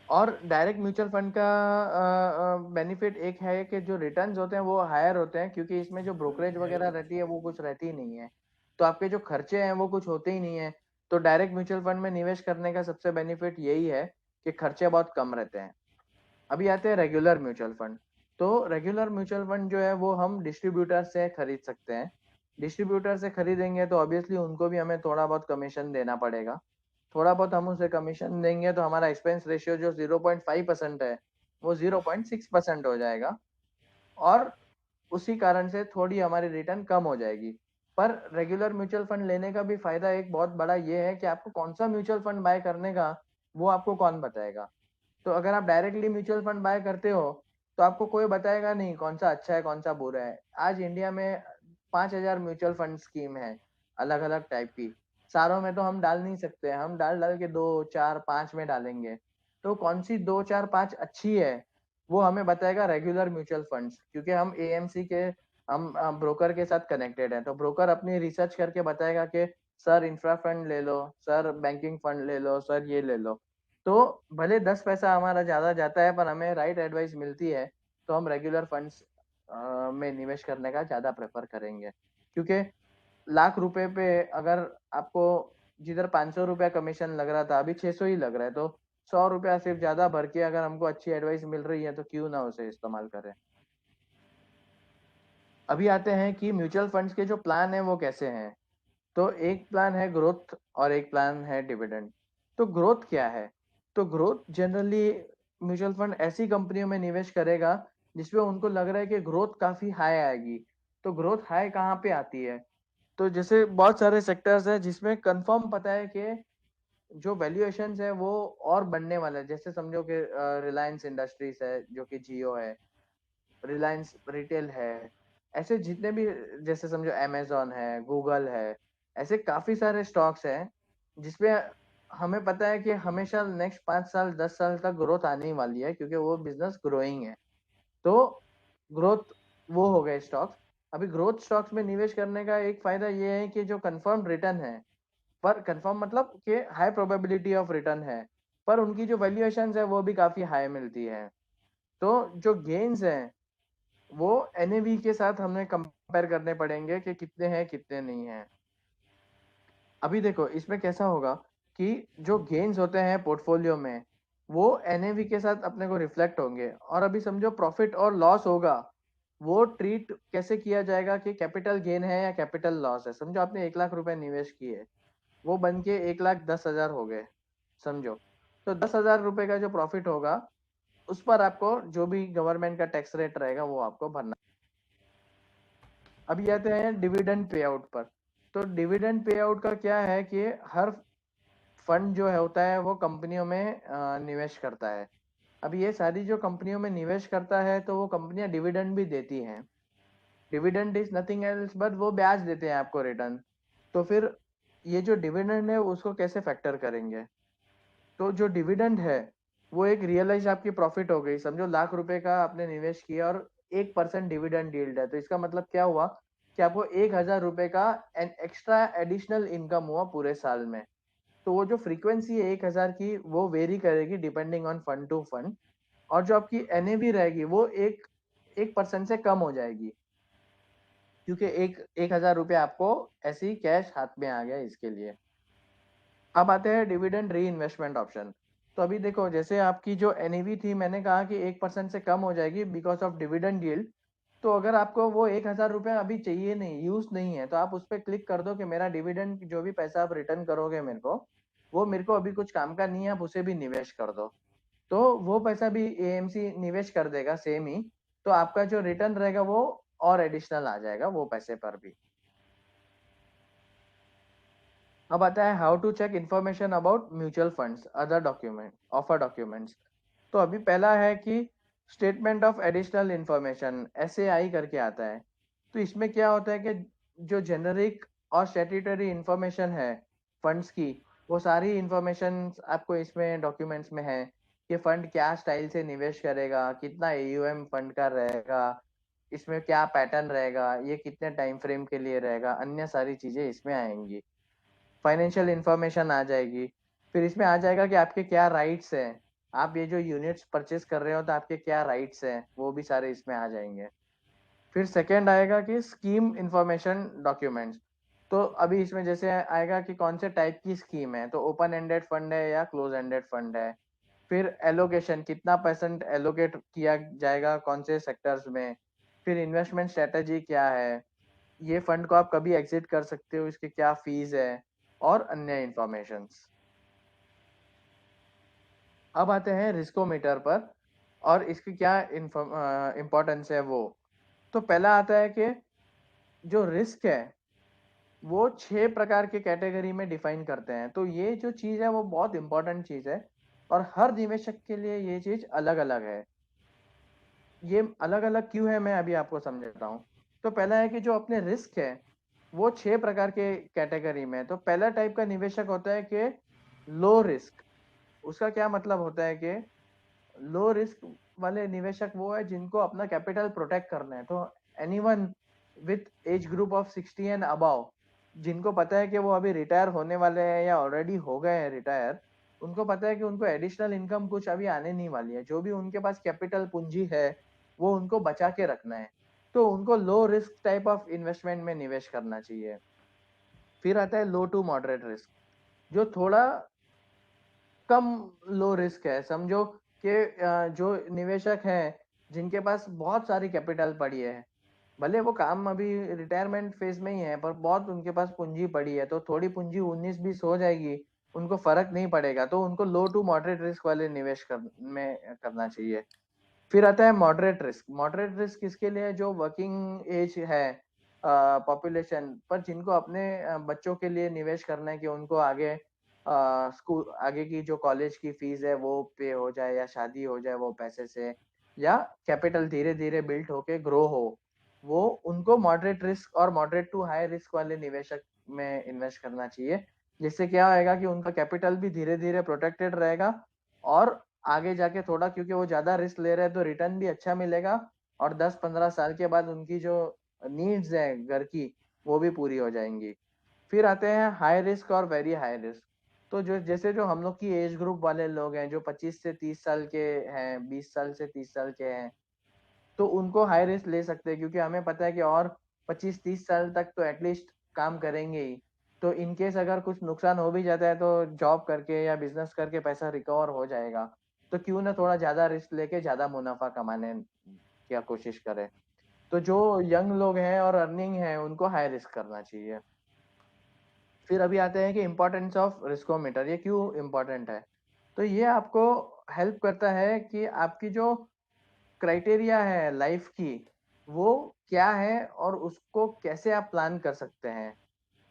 और डायरेक्ट म्यूचुअल फंड का बेनिफिट एक है कि जो रिटर्न्स होते हैं वो हायर होते हैं, क्योंकि इसमें जो ब्रोकरेज वगैरह रहती है वो कुछ रहती ही नहीं है। तो आपके जो खर्चे हैं वो कुछ होते ही नहीं है। तो डायरेक्ट म्यूचुअल फंड में निवेश करने का सबसे बेनिफिट यही है कि खर्चे बहुत कम रहते हैं। अभी आते हैं रेगुलर म्यूचुअल फंड। तो रेगुलर म्यूचुअल फंड जो है वो हम डिस्ट्रीब्यूटर से खरीद सकते हैं। डिस्ट्रीब्यूटर से खरीदेंगे तो ऑब्वियसली उनको भी हमें थोड़ा बहुत कमीशन देना पड़ेगा। थोड़ा बहुत हम उसे कमीशन देंगे तो हमारा एक्सपेंस रेशियो जो 0.5% है वो 0.6% हो जाएगा, और उसी कारण से थोड़ी हमारी रिटर्न कम हो जाएगी। पर रेगुलर म्यूचुअल फंड लेने का भी फायदा एक बहुत बड़ा ये है कि आपको कौन सा म्यूचुअल फंड बाय करने का वो आपको कौन बताएगा। तो अगर आप डायरेक्टली म्यूचुअल फंड बाय करते हो तो आपको कोई बताएगा नहीं कौन सा अच्छा है कौन सा बुरा है। आज इंडिया में 5,000 म्यूचुअल फंड स्कीम है अलग अलग टाइप की। सारों में तो हम डाल नहीं सकते, हम डाल डाल के 2 4 5 में डालेंगे। तो कौन सी 2 4 5 अच्छी है वो हमें बताएगा रेगुलर म्यूचुअल फंड्स, क्योंकि हम एएमसी के हम ब्रोकर के साथ कनेक्टेड है। तो ब्रोकर अपनी रिसर्च करके बताएगा कि सर इंफ्रा फंड ले लो, सर बैंकिंग फंड ले लो, सर ये ले लो। तो भले 10 पैसा हमारा ज्यादा जाता है पर हमें राइट एडवाइस मिलती है, तो हम रेगुलर फंड्स में निवेश करने का ज्यादा प्रेफर करेंगे। क्योंकि लाख रुपए पे अगर आपको जिधर 500 रुपया कमीशन लग रहा था अभी 600 ही लग रहा है, तो 100 रुपया सिर्फ ज्यादा भर के अगर हमको अच्छी एडवाइस मिल रही है तो क्यों ना उसे इस्तेमाल करें। अभी आते हैं कि म्यूचुअल फंड्स के जो प्लान है वो कैसे हैं। तो एक प्लान है ग्रोथ और एक प्लान है डिविडेंड। तो ग्रोथ क्या है? तो ग्रोथ जनरली म्यूचुअल फंड ऐसी कंपनियों में निवेश करेगा जिसमें उनको लग रहा है कि ग्रोथ काफी हाई आएगी। तो ग्रोथ हाई कहाँ पे आती है? तो जैसे बहुत सारे सेक्टर्स है जिसमें कंफर्म पता है कि जो वैल्यूएशन है वो और बढ़ने वाला है। जैसे समझो कि रिलायंस इंडस्ट्रीज है जो कि जियो है, रिलायंस रिटेल है, ऐसे जितने भी, जैसे समझो अमेजोन है, गूगल है, ऐसे काफी सारे स्टॉक्स हैं जिसमें हमें पता है कि हमेशा नेक्स्ट 5 साल 10 साल तक ग्रोथ आने ही वाली है क्योंकि वो बिजनेस ग्रोइंग है। तो ग्रोथ वो हो गए स्टॉक्स। अभी ग्रोथ स्टॉक्स में निवेश करने का एक फायदा ये है कि जो कंफर्म रिटर्न है, पर कंफर्म मतलब कि हाई प्रोबेबिलिटी ऑफ रिटर्न है, पर उनकी जो वैल्यूएशन है वो भी काफी हाई मिलती है। तो जो गेन्स हैं वो एनएवी के साथ हमें कंपेयर करने पड़ेंगे कि कितने हैं कितने नहीं हैं। अभी देखो इसमें कैसा होगा कि जो गेन्स होते हैं पोर्टफोलियो में वो एनएवी के साथ अपने को रिफ्लेक्ट होंगे। और अभी समझो प्रॉफिट और लॉस होगा, वो ट्रीट कैसे किया जाएगा कि कैपिटल गेन है या कैपिटल लॉस है। समझो आपने 1 लाख रुपए निवेश किए, वो बन के 1,10,000 हो गए समझो। तो 10,000 रुपए का जो प्रॉफिट होगा उस पर आपको जो भी गवर्नमेंट का टैक्स रेट रहेगा वो आपको भरना। अभी आते हैं डिविडेंड पे आउट पर। तो डिविडेंड पे आउट का क्या है कि हर फंड जो है होता है वो कंपनियों में निवेश करता है। अब ये सारी जो कंपनियों में निवेश करता है तो वो कंपनियां डिविडेंड भी देती हैं। Dividend is nothing else but वो ब्याज देते हैं आपको रिटर्न। तो फिर ये जो डिविडेंड है उसको कैसे फैक्टर करेंगे? तो जो डिविडेंड है वो एक रियलाइज आपकी प्रॉफिट हो गई। समझो 1 लाख रुपए का आपने निवेश किया और 1% डिविडेंड यील्ड है, तो इसका मतलब क्या हुआ कि आपको 1,000 रुपए का एक्स्ट्रा एडिशनल इनकम हुआ पूरे साल में। तो वो जो फ्रीक्वेंसी है 1,000 की वो वेरी करेगी depending on fund to fund. और जो आपकी एनएवी रहेगी वो 1% से कम हो जाएगी क्योंकि 1,000 रुपया आपको ऐसे ही कैश हाथ में आ गया इसके लिए। अब आते हैं डिविडेंड री इन्वेस्टमेंट ऑप्शन। तो अभी देखो जैसे आपकी जो एनईवी थी मैंने कहा कि 1% से कम हो जाएगी बिकॉज ऑफ डिविडेंड यील्ड। तो अगर आपको वो 1,000 रुपया अभी चाहिए नहीं, यूज नहीं है, तो आप उस पर क्लिक कर दो कि मेरा डिविडेंड जो भी पैसा आप रिटर्न करोगे मेरे को, वो मेरे को अभी कुछ काम का नहीं है, आप उसे भी निवेश कर दो। तो वो पैसा भी एएमसी निवेश कर देगा सेम ही। तो आपका जो रिटर्न रहेगा वो और एडिशनल आ जाएगा वो पैसे पर भी। अब आता है how to check information about mutual funds other document offer documents. तो अभी पहला है कि statement of additional information, SAI करके आता है। तो इसमें क्या होता है कि जो जेनरिक और स्टैट्यूटरी इंफॉर्मेशन है फंड्स की, वो सारी इंफॉर्मेशन आपको इसमें डॉक्यूमेंट्स में है कि फंड क्या स्टाइल से निवेश करेगा, कितना एयूएम फंड का रहेगा, इसमें क्या पैटर्न रहेगा, ये कितने टाइम फ्रेम के लिए रहेगा, अन्य सारी चीजें इसमें आएंगी। फाइनेंशियल इंफॉर्मेशन आ जाएगी। फिर इसमें आ जाएगा कि आपके क्या राइट्स हैं, आप ये जो यूनिट्स परचेस कर रहे हो तो आपके क्या राइट्स हैं, वो भी सारे इसमें आ जाएंगे। फिर सेकेंड आएगा कि स्कीम इंफॉर्मेशन डॉक्यूमेंट्स। तो अभी इसमें जैसे आएगा कि कौन से टाइप की स्कीम है, तो ओपन एंडेड फंड है या क्लोज एंडेड फंड है। फिर एलोकेशन, कितना परसेंट एलोकेट किया जाएगा कौन से सेक्टर्स में। फिर इन्वेस्टमेंट स्ट्रेटजी क्या है, ये फंड को आप कभी एग्जिट कर सकते हो, इसके क्या फीस है, और अन्य इंफॉर्मेशंस। अब आते हैं रिस्कोमीटर पर और इसकी क्या इम्पोर्टेंस है वो। तो पहला आता है कि जो रिस्क है वो 6 प्रकार के कैटेगरी में डिफाइन करते हैं। तो ये जो चीज है वो बहुत इंपॉर्टेंट चीज है और हर निवेशक के लिए ये चीज अलग अलग है। ये अलग अलग क्यों है मैं अभी आपको समझाता हूँ। तो पहला है कि जो अपने रिस्क है वो 6 प्रकार के कैटेगरी में। तो पहला टाइप का निवेशक होता है कि लो रिस्क। उसका क्या मतलब होता है कि लो रिस्क वाले निवेशक वो है जिनको अपना कैपिटल प्रोटेक्ट करना है। तो anyone with age group of 60 and above, जिनको पता है कि वो अभी रिटायर होने वाले हैं या ऑलरेडी हो गए हैं रिटायर, उनको पता है कि उनको एडिशनल इनकम कुछ अभी आने नहीं वाली है, जो भी उनके पास कैपिटल पूंजी है वो उनको बचा के रखना है। तो उनको low risk type of investment में निवेश करना चाहिए। फिर आता है लो टू मॉडरेट रिस्क, जो थोड़ा कम लो रिस्क है। समझो कि जो निवेशक हैं जिनके पास बहुत सारी कैपिटल पड़ी है, भले वो काम अभी रिटायरमेंट फेज में ही है, पर बहुत उनके पास पूंजी पड़ी है, तो थोड़ी पूंजी 19-20 हो जाएगी, उनको फर्क नहीं पड़ेगा, तो उनको लो टू मॉडरेट रिस्क वाले निवेश में करना चाहिए। फिर आता है मॉडरेट रिस्क। मॉडरेट रिस्क किसके लिए है? जो वर्किंग एज है पॉपुलेशन पर, जिनको अपने बच्चों के लिए निवेश करना है कि उनको आगे स्कूल, आगे की जो कॉलेज की फीस है वो पे हो जाए, या शादी हो जाए वो पैसे से, या कैपिटल धीरे धीरे बिल्ट होके ग्रो हो, वो उनको मॉडरेट रिस्क और मॉडरेट टू हाई रिस्क वाले निवेशक में इन्वेस्ट करना चाहिए। जिससे क्या होएगा कि उनका कैपिटल भी धीरे धीरे प्रोटेक्टेड रहेगा, और आगे जाके थोड़ा, क्योंकि वो ज्यादा रिस्क ले रहे हैं तो रिटर्न भी अच्छा मिलेगा, और 10-15 साल के बाद उनकी जो नीड्स है घर की वो भी पूरी हो जाएंगी। फिर आते हैं हाई रिस्क और वेरी हाई रिस्क। तो जो जैसे जो हम लोग की एज ग्रुप वाले लोग हैं, जो 25 से 30 साल के हैं, 20 साल से 30 साल के हैं, तो उनको हाई रिस्क ले सकते हैं, क्योंकि हमें पता है कि और 25-30 साल तक तो एटलीस्ट काम करेंगे ही। तो इन केस अगर कुछ नुकसान हो भी जाता है तो जॉब करके या बिजनेस करके पैसा रिकवर हो जाएगा। तो क्यों ना थोड़ा ज्यादा रिस्क लेके ज्यादा मुनाफा कमाने की कोशिश करें। तो जो यंग लोग हैं और अर्निंग है उनको हाई रिस्क करना चाहिए। फिर अभी आते हैं कि इम्पोर्टेंस ऑफ रिस्कोमीटर, ये क्यों इम्पोर्टेंट है? तो ये आपको हेल्प करता है कि आपकी जो क्राइटेरिया है लाइफ की वो क्या है, और उसको कैसे आप प्लान कर सकते हैं।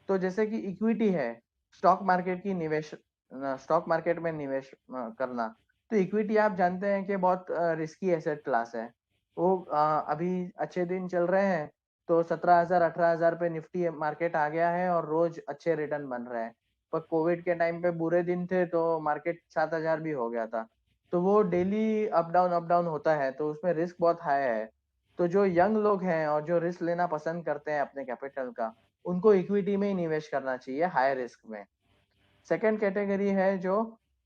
तो जैसे कि इक्विटी है, स्टॉक मार्केट की निवेश, स्टॉक मार्केट में निवेश करना। तो इक्विटी आप जानते हैं कि बहुत रिस्की एसेट क्लास है। वो अभी अच्छे दिन चल रहे हैं तो 17,000-18,000 पे निफ्टी मार्केट आ गया है और रोज अच्छे रिटर्न बन रहे हैं। पर कोविड के टाइम पे बुरे दिन थे तो मार्केट 7,000 भी हो गया था। तो वो डेली अप डाउन होता है, तो उसमें रिस्क बहुत हाई है। तो जो यंग लोग हैं और जो रिस्क लेना पसंद करते हैं अपने कैपिटल का, उनको इक्विटी में ही निवेश करना चाहिए हाई रिस्क में। सेकंड कैटेगरी है जो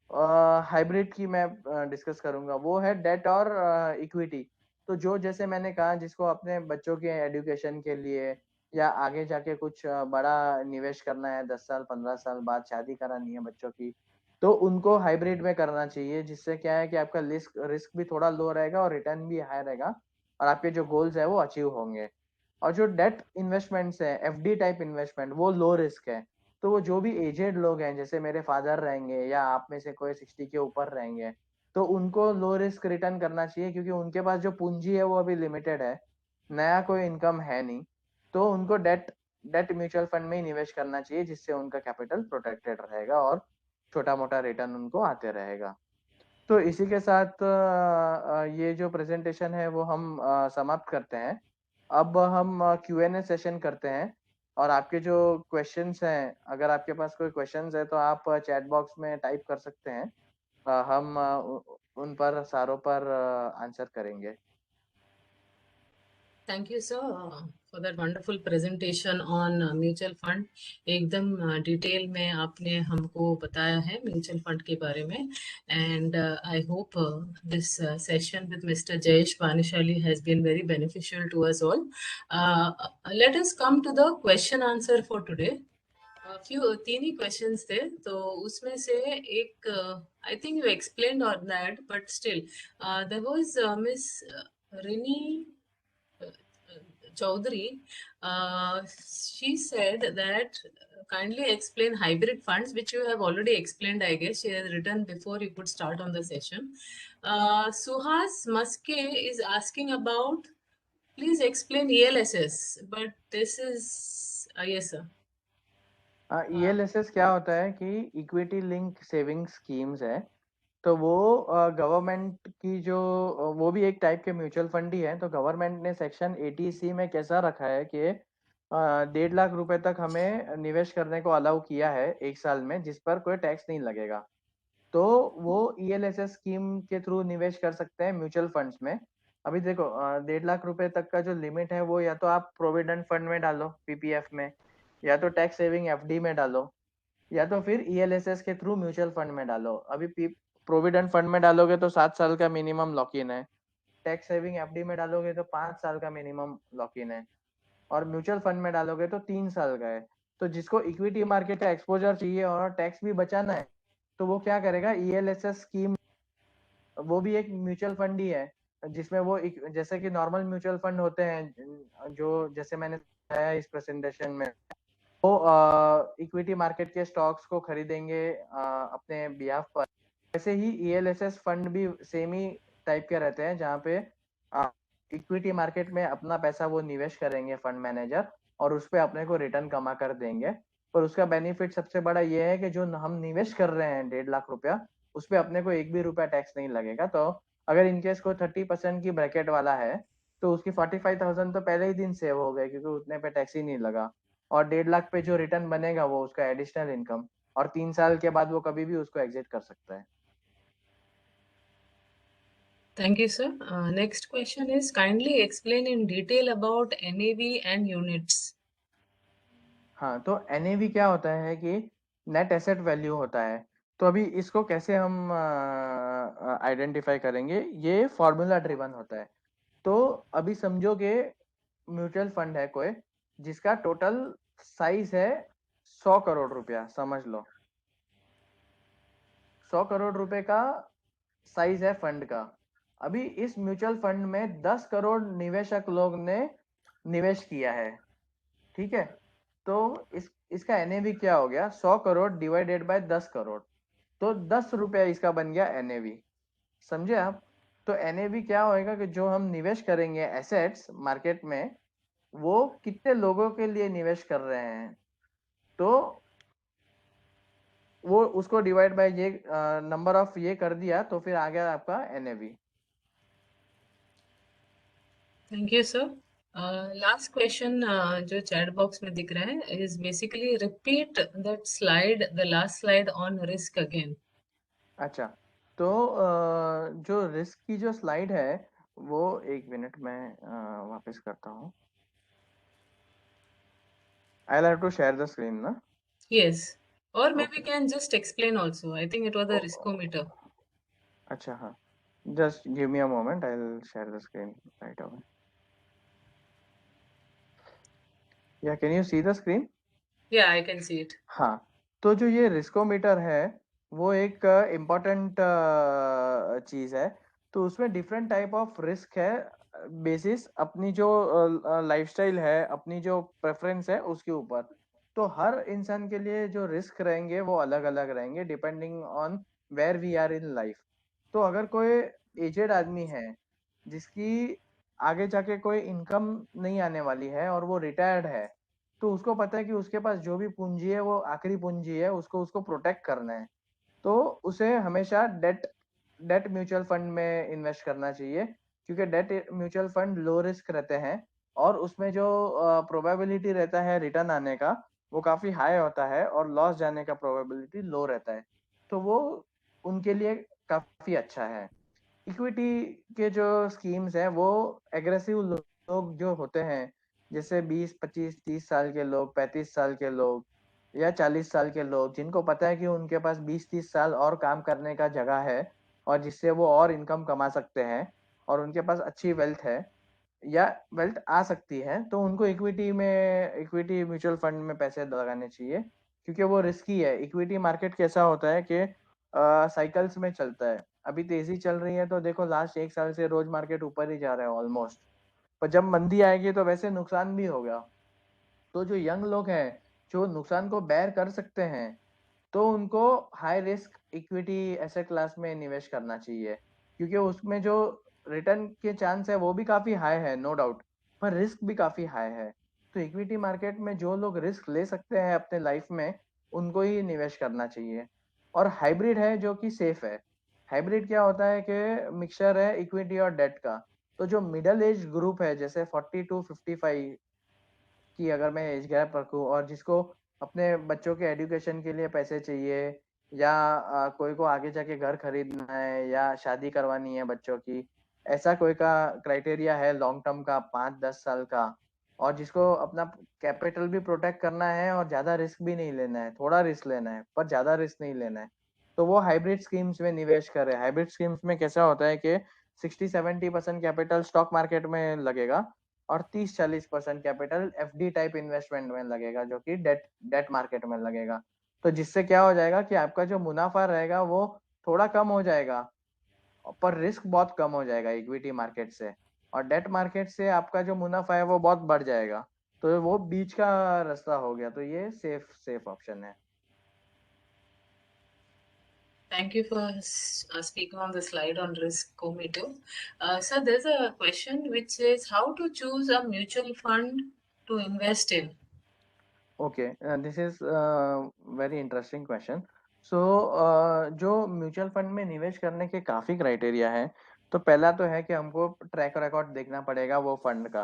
हाइब्रिड की मैं डिस्कस करूंगा, वो है डेट और इक्विटी। तो जो जैसे मैंने कहा, जिसको अपने बच्चों के एजुकेशन के लिए या आगे जाके कुछ बड़ा निवेश करना है, 10 साल 15 साल बाद शादी करानी है बच्चों की, तो उनको हाइब्रिड में करना चाहिए। जिससे क्या है कि आपका रिस्क रिस्क भी थोड़ा लो रहेगा और रिटर्न भी हाई रहेगा, और आपके जो गोल्स है वो अचीव होंगे। और जो डेट इन्वेस्टमेंट्स है, एफडी टाइप इन्वेस्टमेंट, वो लो रिस्क है। तो वो जो भी एजेड लोग हैं, जैसे मेरे फादर रहेंगे या आप में से कोई 60 के ऊपर रहेंगे, तो उनको लो रिस्क रिटर्न करना चाहिए, क्योंकि उनके पास जो पूंजी है वो अभी लिमिटेड है, नया कोई इनकम है नहीं। तो उनको डेट डेट म्यूचुअल फंड में ही निवेश करना चाहिए, जिससे उनका कैपिटल प्रोटेक्टेड रहेगा और छोटा मोटा रिटर्न उनको आते रहेगा। तो इसी के साथ ये जो प्रेजेंटेशन है वो हम समाप्त करते हैं। अब हम Q&A सेशन करते हैं, और आपके जो क्वेश्चंस हैं, अगर आपके पास कोई क्वेश्चंस है तो आप चैट बॉक्स में टाइप कर सकते हैं। हम उन पर सारों पर आंसर करेंगे। Thank you, sir, for that wonderful presentation on mutual fund. एकदम डिटेल में आपने हमको बताया है म्यूचुअल फंड के बारे में। And I hope this session with mister Jayesh Panishali has been very beneficial to us all. Let us come to the question answer for today. Few तीन ही क्वेश्चंस थे, तो उसमें से एक I think you explained on that, but still there was miss Rini Chaudhary. She said that kindly explain hybrid funds, which you have already explained, I guess. She has written before you could start on the session. Suhas Maske is asking about, please explain ELSS, but this is, yes, sir. ELSS क्या होता है कि equity link saving schemes है। तो वो government की जो वो भी एक टाइप के म्यूचुअल फंड ही है। तो गवर्नमेंट ने सेक्शन 80C में कैसा रखा है कि 1.5 लाख रुपए तक हमें निवेश करने को अलाउ किया है एक साल में, जिस पर कोई टैक्स नहीं लगेगा। तो वो ELSS स्कीम के थ्रू निवेश कर सकते हैं म्यूचुअल फंड्स में। अभी देखो 1.5 लाख रुपए तक का जो लिमिट है वो या तो आप प्रोविडेंट फंड में डालो, PPF में, या तो टैक्स सेविंग FD में डालो, या तो फिर ELSS के थ्रू म्यूचुअल फंड में डालो। अभी प्रोविडेंट फंड में डालोगे तो 7 साल का मिनिमम लॉक इन है, टैक्स सेविंग FD में डालोगे तो 5 साल का मिनिमम लॉक इन है, और म्यूचुअल फंड में डालोगे तो 3 साल का है। तो जिसको इक्विटी मार्केट का एक्सपोजर चाहिए और टैक्स भी बचाना है, तो वो क्या करेगा, ELSS स्कीम, वो भी एक म्यूचुअल फंड ही है, जिसमें वो जैसे कि नॉर्मल म्यूचुअल फंड होते हैं जो जैसे मैंने बताया इस प्रेजेंटेशन में, वो इक्विटी मार्केट के स्टॉक्स को खरीदेंगे अपने बिहाफ पर। वैसे ही ELSS फंड भी सेम ही टाइप के रहते हैं, जहाँ पे इक्विटी मार्केट में अपना पैसा वो निवेश करेंगे फंड मैनेजर, और उस पर अपने को रिटर्न कमा कर देंगे। पर उसका बेनिफिट सबसे बड़ा ये है कि जो हम निवेश कर रहे हैं 1.5 लाख रुपया, उस पर अपने को एक भी रुपया टैक्स नहीं लगेगा। तो अगर इनकेस को 30% की ब्रैकेट वाला है, तो उसकी 45,000 तो पहले ही दिन सेव हो गए, क्योंकि उतने पे टैक्स ही नहीं लगा। और 1.5 लाख पे जो रिटर्न बनेगा वो उसका एडिशनल इनकम, और 3 साल के बाद वो कभी भी उसको एग्जिट कर सकता है। Thank you, sir. Next question is kindly explain in detail about NAV and units. हाँ, तो NAV क्या होता है कि नेट एसेट वैल्यू होता है। तो अभी इसको कैसे हम आइडेंटिफाई करेंगे, ये फॉर्मूला ड्रिवन होता है। तो अभी समझो कि म्यूचुअल फंड है कोई, जिसका टोटल साइज है 100 करोड़ रुपया, समझ लो 100 करोड़ रुपए का साइज है फंड का। अभी इस म्यूचुअल फंड में 10 करोड़ निवेशक लोग ने निवेश किया है, ठीक है। तो इसका NAV क्या हो गया, 100 करोड़ डिवाइडेड बाय 10 करोड़, तो 10 रुपया इसका बन गया NAV। समझे आप? तो NAV क्या होएगा कि जो हम निवेश करेंगे एसेट्स मार्केट में, वो कितने लोगों के लिए निवेश कर रहे हैं, तो वो उसको डिवाइड बाय ये नंबर ऑफ ये कर दिया, तो फिर आ गया आपका NAV। Thank you, sir. Last question जो चैट बॉक्स में दिख रहा है is basically repeat that slide, the last slide on risk again. अच्छा, तो जो रिस्क की जो स्लाइड है, वो एक मिनट में वापस करता हूँ। I have to share the screen ना। Yes. Or maybe okay. can just explain also. I think it was a riskometer. अच्छा हाँ, just give me a moment, I will share the screen right away. Yeah can you see the screen? Yeah, I can see it. हाँ, तो जो ये riskometer है, वो एक important चीज है। तो उसमें डिफरेंट टाइप ऑफ रिस्क है, बेसिस अपनी जो लाइफस्टाइल है, अपनी जो प्रेफरेंस है उसके ऊपर। तो हर इंसान के लिए जो रिस्क रहेंगे वो अलग अलग रहेंगे, depending on where we are in life. तो अगर कोई एजेड आदमी है, जिसकी आगे जाके कोई इनकम नहीं आने वाली है, और वो रिटायर्ड है, तो उसको पता है कि उसके पास जो भी पूंजी है वो आखिरी पूंजी है, उसको उसको प्रोटेक्ट करना है। तो उसे हमेशा डेट डेट म्यूचुअल फंड में इन्वेस्ट करना चाहिए, क्योंकि debt mutual fund low risk रहते हैं, और उसमें जो प्रोबेबिलिटी रहता है रिटर्न आने का, वो काफी हाई होता है, और लॉस जाने का प्रोबेबिलिटी लो रहता है। तो वो उनके लिए काफी अच्छा है। इक्विटी के जो स्कीम्स हैं, वो एग्रेसिव लोग जो होते हैं, जैसे 20 25 30 साल के लोग, 35 साल के लोग, या 40 साल के लोग, जिनको पता है कि उनके पास 20 30 साल और काम करने का जगह है, और जिससे वो और इनकम कमा सकते हैं, और उनके पास अच्छी वेल्थ है, या वेल्थ आ सकती है, तो उनको इक्विटी म्यूचुअल फंड में पैसे लगाने चाहिए, क्योंकि वो रिस्की है। इक्विटी मार्केट कैसा होता है कि साइकिल्स में चलता है। अभी तेजी चल रही है, तो देखो लास्ट 1 साल से रोज मार्केट ऊपर ही जा रहा है ऑलमोस्ट। पर जब मंदी आएगी तो वैसे नुकसान भी होगा। तो जो यंग लोग हैं, जो नुकसान को बेयर कर सकते हैं, तो उनको high risk equity asset class में निवेश करना चाहिए, क्योंकि उसमें जो रिटर्न के चांस है वो भी काफी हाई है, नो डाउट, पर रिस्क भी काफी हाई है। तो इक्विटी मार्केट में जो लोग रिस्क ले सकते हैं अपने लाइफ में, उनको ही निवेश करना चाहिए। और हाइब्रिड है जो कि सेफ है। हाइब्रिड क्या होता है कि मिक्सचर है इक्विटी और डेट का। तो जो मिडल एज ग्रुप है, जैसे 40 to 55 की अगर मैं एज गैप रखूँ, और जिसको अपने बच्चों के एजुकेशन के लिए पैसे चाहिए, या कोई को आगे जाके घर खरीदना है, या शादी करवानी है बच्चों की, ऐसा कोई का क्राइटेरिया है लॉन्ग टर्म का 5 10 साल का, और जिसको अपना कैपिटल भी प्रोटेक्ट करना है, और ज्यादा रिस्क भी नहीं लेना है, थोड़ा रिस्क लेना है पर ज्यादा रिस्क नहीं लेना है, तो वो हाइब्रिड स्कीम्स में निवेश करे। हाइब्रिड स्कीम्स में कैसा होता है कि 60 70% कैपिटल स्टॉक मार्केट में लगेगा, और 30 40% कैपिटल FD टाइप इन्वेस्टमेंट में लगेगा, जो कि डेट डेट मार्केट में लगेगा। तो जिससे क्या हो जाएगा कि आपका जो मुनाफा रहेगा वो थोड़ा कम हो जाएगा, पर रिस्क बहुत कम हो जाएगा इक्विटी मार्केट से, और डेट मार्केट से आपका जो मुनाफा है वो बहुत बढ़ जाएगा। तो वो बीच का रास्ता हो गया, तो ये सेफ ऑप्शन है। Thank you for speaking on the slide on risk cometer. So there's a question which says how to choose a mutual fund to invest in. Okay, this is very interesting question. So जो mutual fund में निवेश करने के काफी criteria है। तो पहला तो है कि हमको ट्रैक रिकॉर्ड देखना पड़ेगा वो फंड का।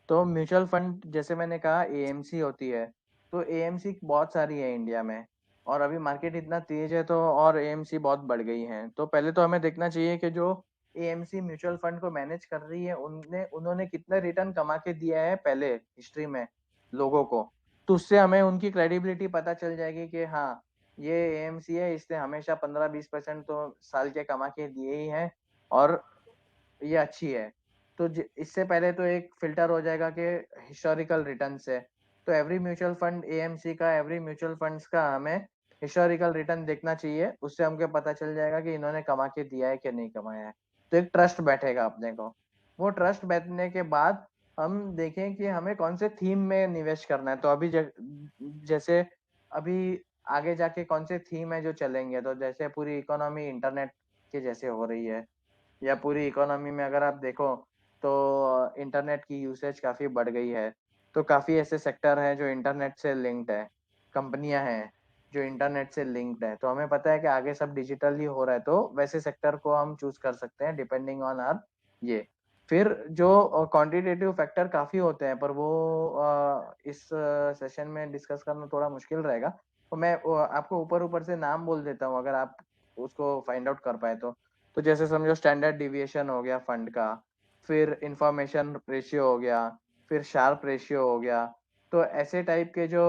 तो म्यूचुअल फंड जैसे मैंने कहा एएमसी होती है, तो एएमसी बहुत सारी है इंडिया में, और अभी मार्केट इतना तेज है तो और एएमसी बहुत बढ़ गई है। तो पहले तो हमें देखना चाहिए कि जो एएमसी म्यूचुअल फंड को मैनेज कर रही है उन्होंने कितना रिटर्न कमा के दिया है पहले हिस्ट्री में लोगों को। तो उससे हमें उनकी क्रेडिबिलिटी पता चल जाएगी कि हाँ, ये एएमसी है, इसने हमेशा 15-20% तो साल के कमा के दिए ही हैं, और ये अच्छी है। तो इससे पहले तो एक फिल्टर हो जाएगा कि हिस्टोरिकल रिटर्न से। तो एवरी म्यूचुअल फंड एएमसी का, एवरी म्यूचुअल फंड्स का हमें हिस्टोरिकल रिटर्न देखना चाहिए। उससे हमको पता चल जाएगा कि इन्होंने कमा के दिया है कि नहीं कमाया है। तो एक ट्रस्ट बैठेगा अपने को। वो ट्रस्ट बैठने के बाद हम देखें कि हमें कौन से थीम में निवेश करना है। तो अभी जैसे अभी आगे जाके कौन से थीम है जो चलेंगे, तो जैसे पूरी इकोनॉमी इंटरनेट के जैसे हो रही है, या पूरी इकोनॉमी में अगर आप देखो तो इंटरनेट की यूसेज काफी बढ़ गई है। तो काफी ऐसे सेक्टर हैं जो इंटरनेट से लिंक्ड है, कंपनियां हैं जो इंटरनेट से लिंक्ड है। तो हमें पता है कि आगे सब डिजिटल ही हो रहा है, तो वैसे सेक्टर को हम चूज कर सकते हैं डिपेंडिंग ऑन आर ये। फिर जो क्वांटिटेटिव फैक्टर काफी होते हैं, पर वो इस सेशन में डिस्कस करना थोड़ा मुश्किल रहेगा। तो मैं आपको ऊपर ऊपर से नाम बोल देता हूँ, अगर आप उसको फाइंड आउट कर पाए तो जैसे समझो स्टैंडर्ड डिविएशन हो गया फंड का, फिर इंफॉर्मेशन रेशियो हो गया, फिर शार्प रेशियो हो गया। तो ऐसे टाइप के जो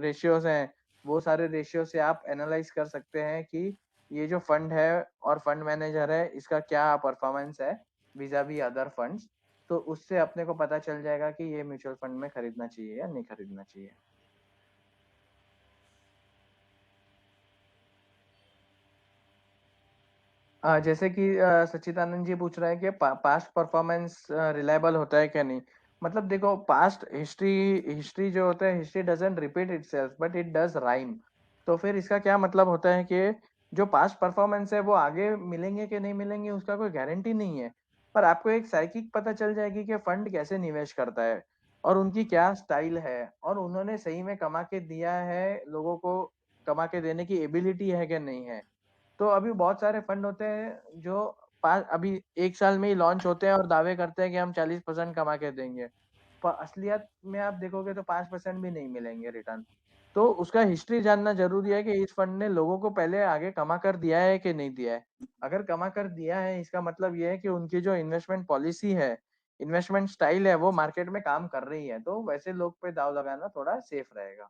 रेशियोज हैं, वो सारे रेशियो से आप एनालाइज कर सकते हैं कि ये जो फंड है और फंड मैनेजर है इसका क्या परफॉर्मेंस है विजा वी अदर फंड्स। तो उससे अपने को पता चल जाएगा कि ये म्यूचुअल फंड में खरीदना चाहिए या नहीं खरीदना चाहिए। जैसे कि सच्चिदानंद जी पूछ रहे हैं कि पास्ट परफॉर्मेंस रिलायबल होता है क्या नहीं। मतलब देखो, पास्ट हिस्ट्री हिस्ट्री जो होता है, history doesn't repeat itself but it does rhyme. तो फिर इसका क्या मतलब होता है कि जो पास्ट परफॉर्मेंस है वो आगे मिलेंगे कि नहीं मिलेंगे उसका कोई गारंटी नहीं है। पर आपको एक साइकिक पता चल जाएगी कि फंड कैसे निवेश करता है और उनकी क्या स्टाइल है, और उन्होंने सही में कमा के दिया है लोगों को, कमा के देने की एबिलिटी है कि नहीं है। तो अभी बहुत सारे फंड होते हैं जो अभी एक साल में ही लॉन्च होते हैं और दावे करते हैं कि हम 40% कमा के देंगे, पर असलियत में आप देखोगे तो 5% भी नहीं मिलेंगे रिटर्न। तो उसका हिस्ट्री जानना जरूरी है कि इस फंड ने लोगों को पहले आगे कमा कर दिया है कि नहीं दिया है। अगर कमा कर दिया है, इसका मतलब ये है कि उनकी जो इन्वेस्टमेंट पॉलिसी है, इन्वेस्टमेंट स्टाइल है, वो मार्केट में काम कर रही है। तो वैसे लोग पे दाव लगाना थोड़ा सेफ रहेगा।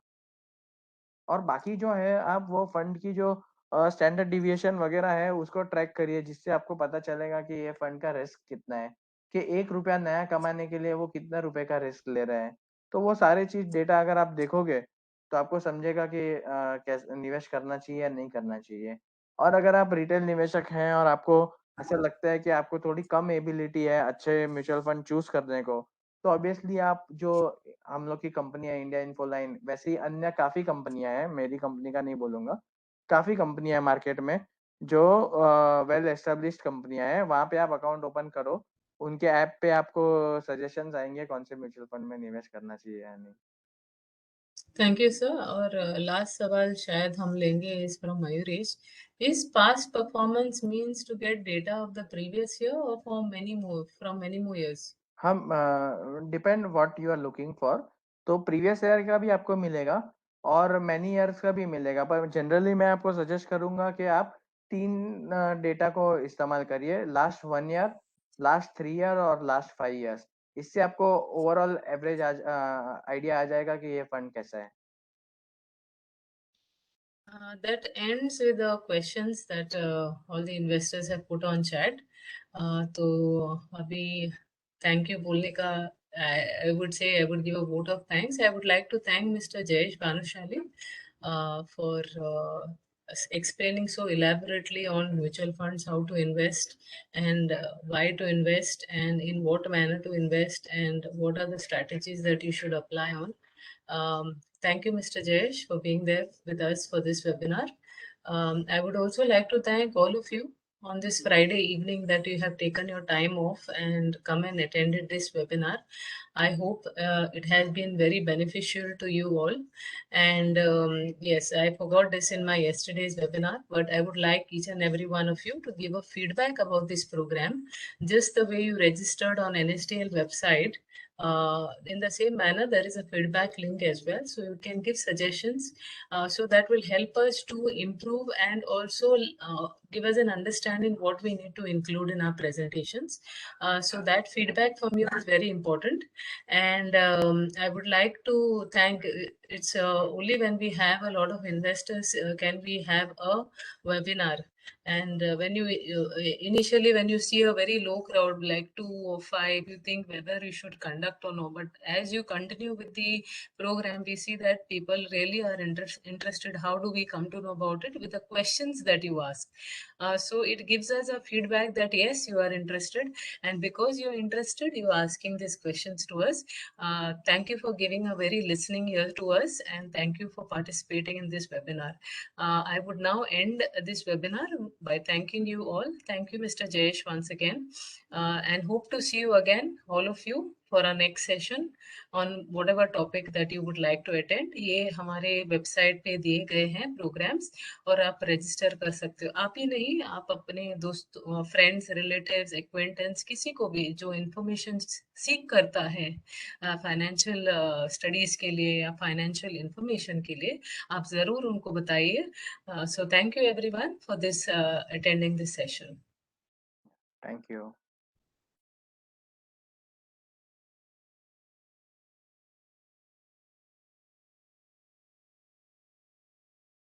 और बाकी जो है, आप वो फंड की जो स्टैंडर्ड डिविएशन वगैरह है उसको ट्रैक करिए, जिससे आपको पता चलेगा कि ये फंड का रिस्क कितना है, कि 1 रुपया नया कमाने के लिए वो कितना रुपए का रिस्क ले रहे हैं। तो वो सारे चीज डेटा अगर आप देखोगे तो आपको समझेगा कि कैसे निवेश करना चाहिए या नहीं करना चाहिए। और अगर आप रिटेल निवेशक हैं और आपको ऐसा लगता है कि आपको थोड़ी कम एबिलिटी है अच्छे म्यूचुअल फंड चूज करने को, तो ऑब्वियसली आप जो हम लोग की कंपनी है इंडिया इन्फोलाइन, वैसे ही अन्य काफी कंपनियां हैं, मेरी कंपनी का नहीं बोलूंगा, काफी कंपनियां हैं मार्केट में जो वेल एस्टेब्लिश्ड कंपनियां हैं। वहां पे आप अकाउंट ओपन करो, उनके ऐप पे आपको सजेशंस आएंगे कौन से म्यूचुअल फंड में निवेश करना चाहिए या नहीं। Thank you sir. और लास्ट सवाल शायद हम लेंगे इस from Mayuresh. Is past performance means to get data of the previous year और for many more from many more years? Hmm depend what you are looking for. तो प्रीवियस ईयर का भी आपको मिलेगा और मैनी ईयर्स का भी मिलेगा, पर जनरली मैं आपको सजेस्ट करूंगा कि आप 3 डेटा को इस्तेमाल करिए, लास्ट 1 ईयर, लास्ट 3 ईयर और लास्ट 5 ईयर्स। इससे आपको ओवरऑल एवरेज आइडिया आ जाएगा कि ये फंड कैसा है। That ends with the questions that all the investors have put on chat. तो अभी thank you बोलने का I would say I would give a vote of thanks. I would like to thank Mr. Jayesh Bhanushali for explaining so elaborately on mutual funds, how to invest and why to invest and in what manner to invest and what are the strategies that you should apply on. Thank you, Mr. Jayesh, for being there with us for this webinar. I would also like to thank all of you on this Friday evening that you have taken your time off and come and attended this webinar. I hope it has been very beneficial to you all. And yes, I forgot this in my yesterday's webinar, but I would like each and every one of you to give a feedback about this program, just the way you registered on NSDL website. In the same manner, there is a feedback link as well, so you can give suggestions. So that will help us to improve and also give us an understanding what we need to include in our presentations. So that feedback from you is very important. And I would like to thank, it's only when we have a lot of investors can we have a webinar. And when you initially when you see a very low crowd like 2 or 5, you think whether you should conduct or no. But as you continue with the program, we see that people really are interested. How do we come to know about it with the questions that you ask? So it gives us a feedback that yes, you are interested, and because you're interested, you're asking these questions to us. Thank you for giving a very listening ear to us, and thank you for participating in this webinar. I would now end this webinar by thanking you all. Thank you, Mr. Jayesh, once again, and hope to see you again, all of you, for our next session on whatever topic that you would like to attend. ये हमारे website पे दिए गए हैं programmes, और आप register कर सकते हो. आप ही नहीं, आप अपने दोस्त, फ्रेंड्स, रिलेटिव्स, एक्वेंटेंस, किसी को भी जो इंफॉर्मेशन सीख करता है फाइनेंशियल स्टडीज के लिए या फाइनेंशियल इंफॉर्मेशन के लिए, आप जरूर उनको बताइए. So thank you everyone for this attending this session. Thank you.